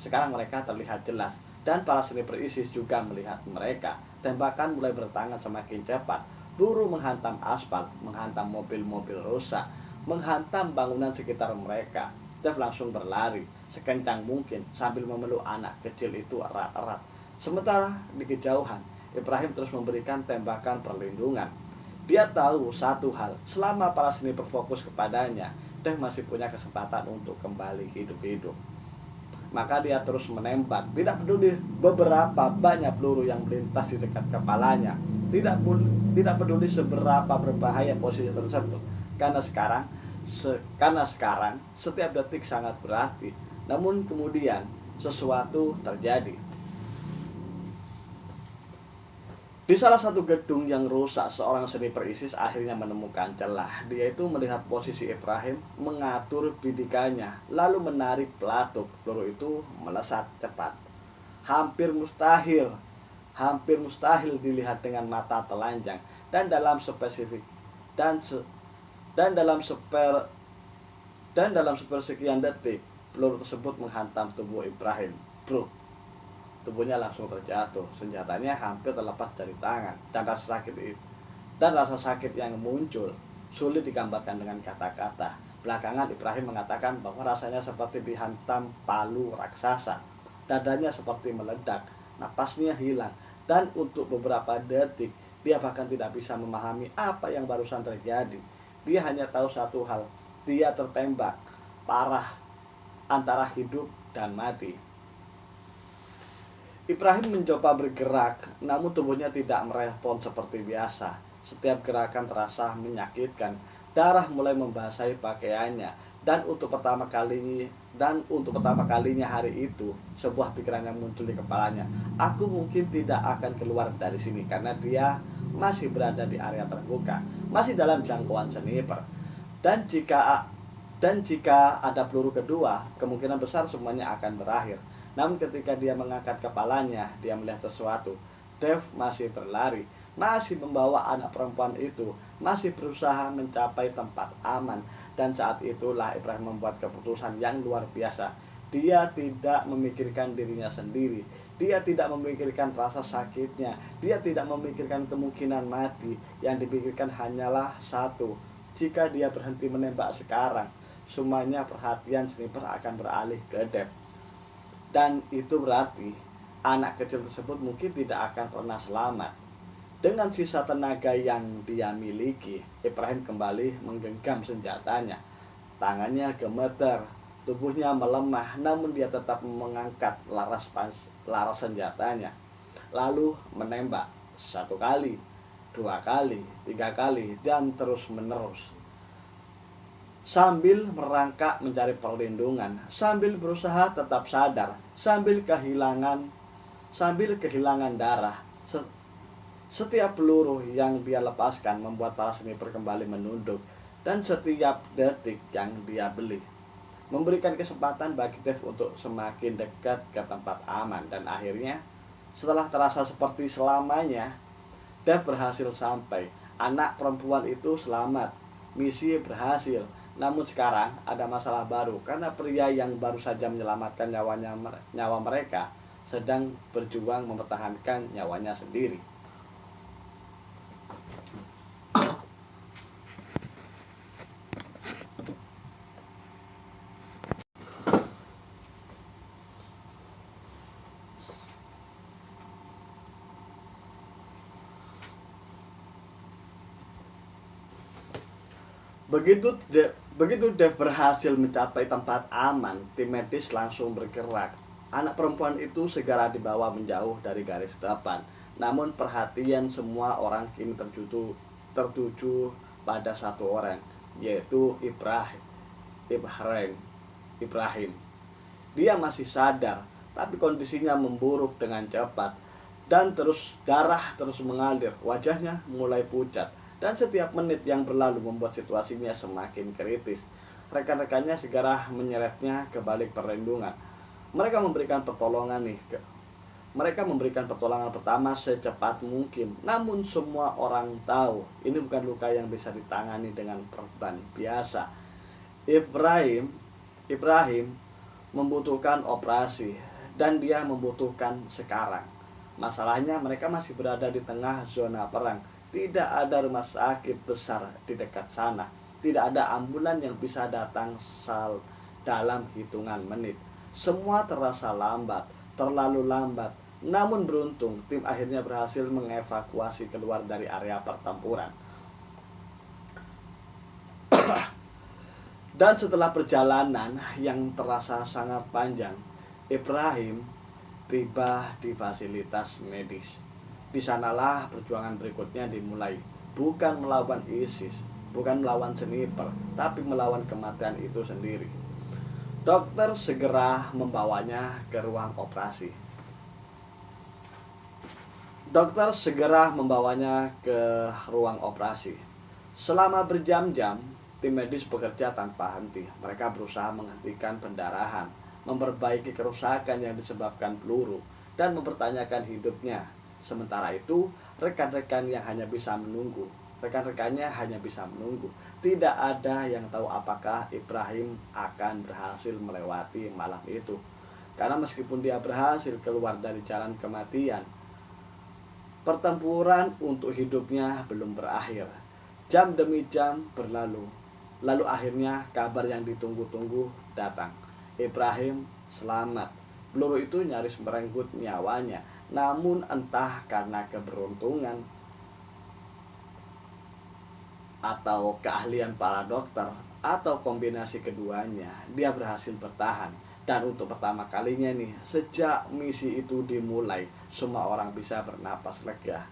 Sekarang mereka terlihat jelas. Dan para sniper ISIS juga melihat mereka. Tembakan mulai bertangan semakin cepat. Peluru menghantam aspal, menghantam mobil-mobil rusak, menghantam bangunan sekitar mereka. Dev langsung berlari sekencang mungkin sambil memeluk anak kecil itu erat-erat. Sementara di kejauhan, Ibrahim terus memberikan tembakan perlindungan. Dia tahu satu hal, selama para sniper fokus kepadanya, Dev masih punya kesempatan untuk kembali hidup-hidup. Maka dia terus menembak, tidak peduli beberapa banyak peluru yang melintas di dekat kepalanya, tidak peduli seberapa berbahaya posisi tersebut. Karena sekarang setiap detik sangat berarti. Namun kemudian sesuatu terjadi. Di salah satu gedung yang rusak, seorang sniper ISIS akhirnya menemukan celah. Dia itu melihat posisi Ibrahim, mengatur bidikannya, lalu menarik pelatuk. Peluru itu melesat cepat. Hampir mustahil dilihat dengan mata telanjang. Dan dalam sepersekian detik, peluru tersebut menghantam tubuh Ibrahim. Tubuhnya langsung terjatuh, senjatanya hampir terlepas dari tangan, dan rasa sakit yang muncul sulit digambarkan dengan kata-kata. Belakangan Ibrahim mengatakan bahwa rasanya seperti dihantam palu raksasa. Dadanya seperti meledak, napasnya hilang, dan untuk beberapa detik dia bahkan tidak bisa memahami apa yang barusan terjadi. Dia hanya tahu satu hal, dia tertembak parah antara hidup dan mati. Ibrahim mencoba bergerak, namun tubuhnya tidak merespon seperti biasa. Setiap gerakan terasa menyakitkan. Darah mulai membasahi pakaiannya, dan untuk pertama kalinya hari itu, sebuah pikiran yang muncul di kepalanya. Aku mungkin tidak akan keluar dari sini karena dia masih berada di area terbuka, masih dalam jangkauan sniper. Dan jika ada peluru kedua, kemungkinan besar semuanya akan berakhir. Namun ketika dia mengangkat kepalanya, dia melihat sesuatu. Dev masih berlari, masih membawa anak perempuan itu, masih berusaha mencapai tempat aman. Dan saat itulah Ibrahim membuat keputusan yang luar biasa. Dia tidak memikirkan dirinya sendiri. Dia tidak memikirkan rasa sakitnya. Dia tidak memikirkan kemungkinan mati. Yang dipikirkan hanyalah satu. Jika dia berhenti menembak sekarang, semuanya perhatian sniper akan beralih ke Dev. Dan itu berarti anak kecil tersebut mungkin tidak akan pernah selamat. Dengan sisa tenaga yang dia miliki, Ibrahim kembali menggenggam senjatanya. Tangannya gemeter, tubuhnya melemah, namun dia tetap mengangkat laras senjatanya. Lalu menembak 1 kali, 2 kali, 3 kali, dan terus menerus. Sambil merangkak mencari perlindungan, sambil berusaha tetap sadar, sambil kehilangan darah. Setiap peluru yang dia lepaskan membuat para sniper kembali menunduk, dan setiap detik yang dia beli memberikan kesempatan bagi Dev untuk semakin dekat ke tempat aman. Dan akhirnya, setelah terasa seperti selamanya, Dev berhasil sampai. Anak perempuan itu selamat, misi berhasil. Namun sekarang ada masalah baru karena pria yang baru saja menyelamatkan nyawa mereka sedang berjuang mempertahankan nyawanya sendiri. Begitu Dev berhasil mencapai tempat aman, tim medis langsung bergerak. Anak perempuan itu segera dibawa menjauh dari garis depan. Namun perhatian semua orang kini tertuju pada satu orang, yaitu Ibrahim. Dia masih sadar, tapi kondisinya memburuk dengan cepat. Dan darah terus mengalir, wajahnya mulai pucat. Dan setiap menit yang berlalu membuat situasinya semakin kritis. Rekan-rekannya segera menyeretnya ke balik perlindungan. Mereka memberikan pertolongan pertama secepat mungkin. Namun semua orang tahu ini bukan luka yang bisa ditangani dengan perban biasa. Ibrahim membutuhkan operasi, dan dia membutuhkan sekarang. Masalahnya mereka masih berada di tengah zona perang. Tidak ada rumah sakit besar di dekat sana. Tidak ada ambulan yang bisa datang dalam hitungan menit. Semua terasa lambat, terlalu lambat. Namun beruntung, tim akhirnya berhasil mengevakuasi keluar dari area pertempuran. Dan setelah perjalanan yang terasa sangat panjang, Ibrahim tiba di fasilitas medis. Di sanalah perjuangan berikutnya dimulai. Bukan melawan ISIS, bukan melawan sniper, tapi melawan kematian itu sendiri. Dokter segera membawanya ke ruang operasi. Selama berjam-jam, tim medis bekerja tanpa henti. Mereka berusaha menghentikan pendarahan, memperbaiki kerusakan yang disebabkan peluru, dan mempertanyakan hidupnya. Sementara itu, rekan-rekannya hanya bisa menunggu. Tidak ada yang tahu apakah Ibrahim akan berhasil melewati malam itu. Karena meskipun dia berhasil keluar dari jalan kematian, pertempuran untuk hidupnya belum berakhir. Jam demi jam berlalu. Lalu akhirnya kabar yang ditunggu-tunggu datang. Ibrahim selamat. Peluru itu nyaris merenggut nyawanya. Namun entah karena keberuntungan atau keahlian para dokter atau kombinasi keduanya, dia berhasil bertahan. Dan untuk pertama kalinya nih, sejak misi itu dimulai, semua orang bisa bernapas lega.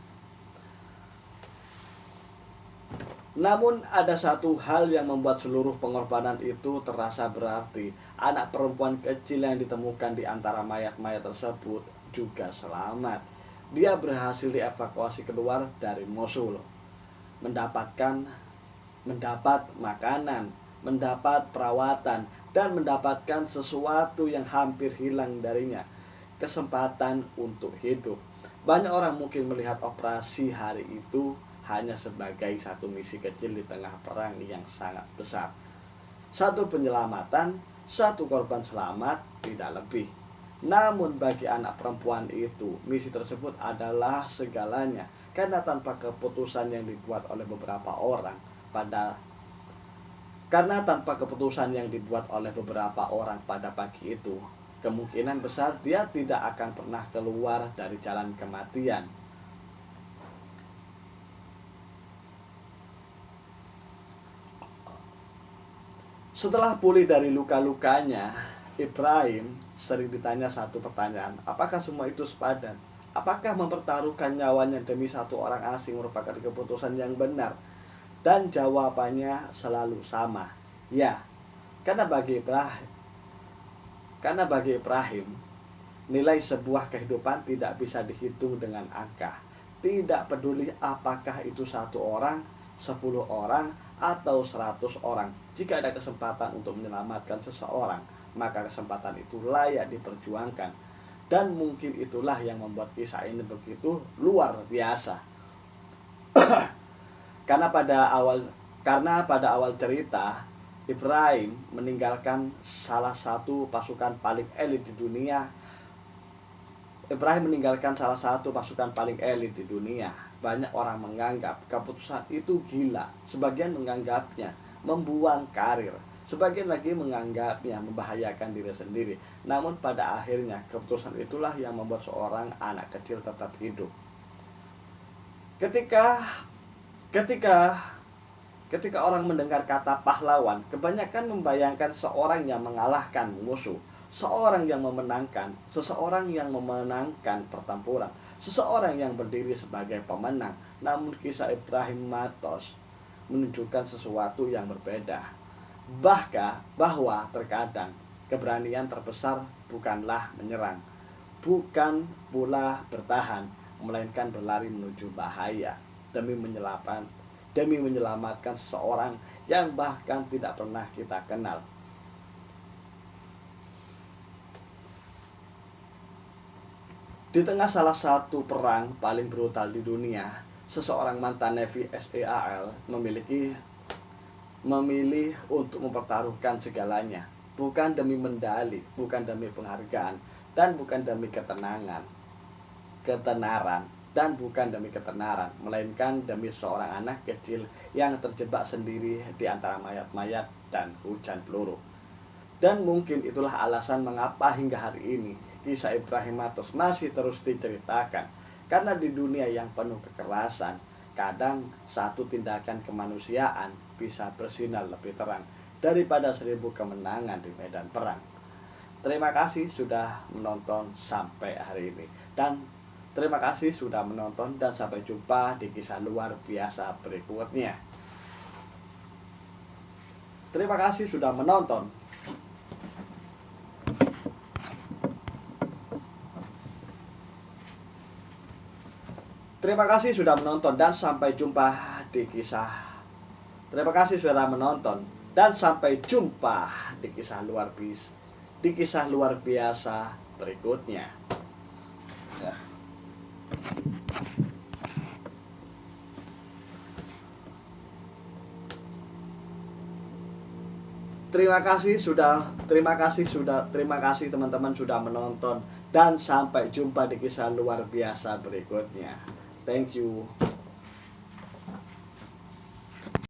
Namun ada satu hal yang membuat seluruh pengorbanan itu terasa berarti. Anak perempuan kecil yang ditemukan di antara mayat-mayat tersebut juga selamat. Dia berhasil dievakuasi keluar dari Mosul, mendapat makanan, mendapat perawatan, dan mendapatkan sesuatu yang hampir hilang darinya, kesempatan untuk hidup. Banyak orang mungkin melihat operasi hari itu hanya sebagai satu misi kecil di tengah perang yang sangat besar. Satu penyelamatan, satu korban selamat, tidak lebih. Namun bagi anak perempuan itu, misi tersebut adalah segalanya. Karena tanpa keputusan yang dibuat oleh beberapa orang pada pagi itu, kemungkinan besar dia tidak akan pernah keluar dari jalan kematian. Setelah pulih dari luka-lukanya, Ibrahim sering ditanya satu pertanyaan, apakah semua itu sepadan? Apakah mempertaruhkan nyawanya demi satu orang asing merupakan keputusan yang benar? Dan jawabannya selalu sama, ya. Karena bagi Ibrahim, nilai sebuah kehidupan tidak bisa dihitung dengan angka. Tidak peduli apakah itu 1 orang, 10 orang, atau 100 orang. Jika ada kesempatan untuk menyelamatkan seseorang, maka kesempatan itu layak diperjuangkan. Dan mungkin itulah yang membuat kisah ini begitu luar biasa. Karena pada awal cerita, Ibrahim meninggalkan salah satu pasukan paling elit di dunia. Banyak orang menganggap keputusan itu gila. Sebagian menganggapnya membuang karir. Sebagian lagi menganggapnya membahayakan diri sendiri. Namun pada akhirnya keputusan itulah yang membuat seorang anak kecil tetap hidup. Ketika orang mendengar kata pahlawan, kebanyakan membayangkan seorang yang mengalahkan musuh, seseorang yang memenangkan pertempuran, seseorang yang berdiri sebagai pemenang. Namun kisah Ibrahim Matos menunjukkan sesuatu yang berbeda. Bahwa terkadang keberanian terbesar bukanlah menyerang, bukan pula bertahan, melainkan berlari menuju bahaya demi menyelamatkan seseorang yang bahkan tidak pernah kita kenal. Di tengah salah satu perang paling brutal di dunia, seseorang mantan Navy SEAL memilih untuk mempertaruhkan segalanya, bukan demi medali, bukan demi penghargaan, dan bukan demi ketenaran, melainkan demi seorang anak kecil yang terjebak sendiri di antara mayat-mayat dan hujan peluru. Dan mungkin itulah alasan mengapa hingga hari ini kisah Ibrahim Matos masih terus diceritakan. Karena di dunia yang penuh kekerasan, kadang satu tindakan kemanusiaan bisa bersinar lebih terang daripada 1000 kemenangan di medan perang. Terima kasih sudah menonton sampai hari ini. Dan terima kasih sudah menonton dan sampai jumpa di kisah luar biasa berikutnya. Terima kasih sudah menonton. Terima kasih sudah menonton dan sampai jumpa di kisah. Terima kasih sudah menonton dan sampai jumpa di kisah luar biasa berikutnya. Ya. Terima kasih teman-teman sudah menonton dan sampai jumpa di kisah luar biasa berikutnya. Thank you.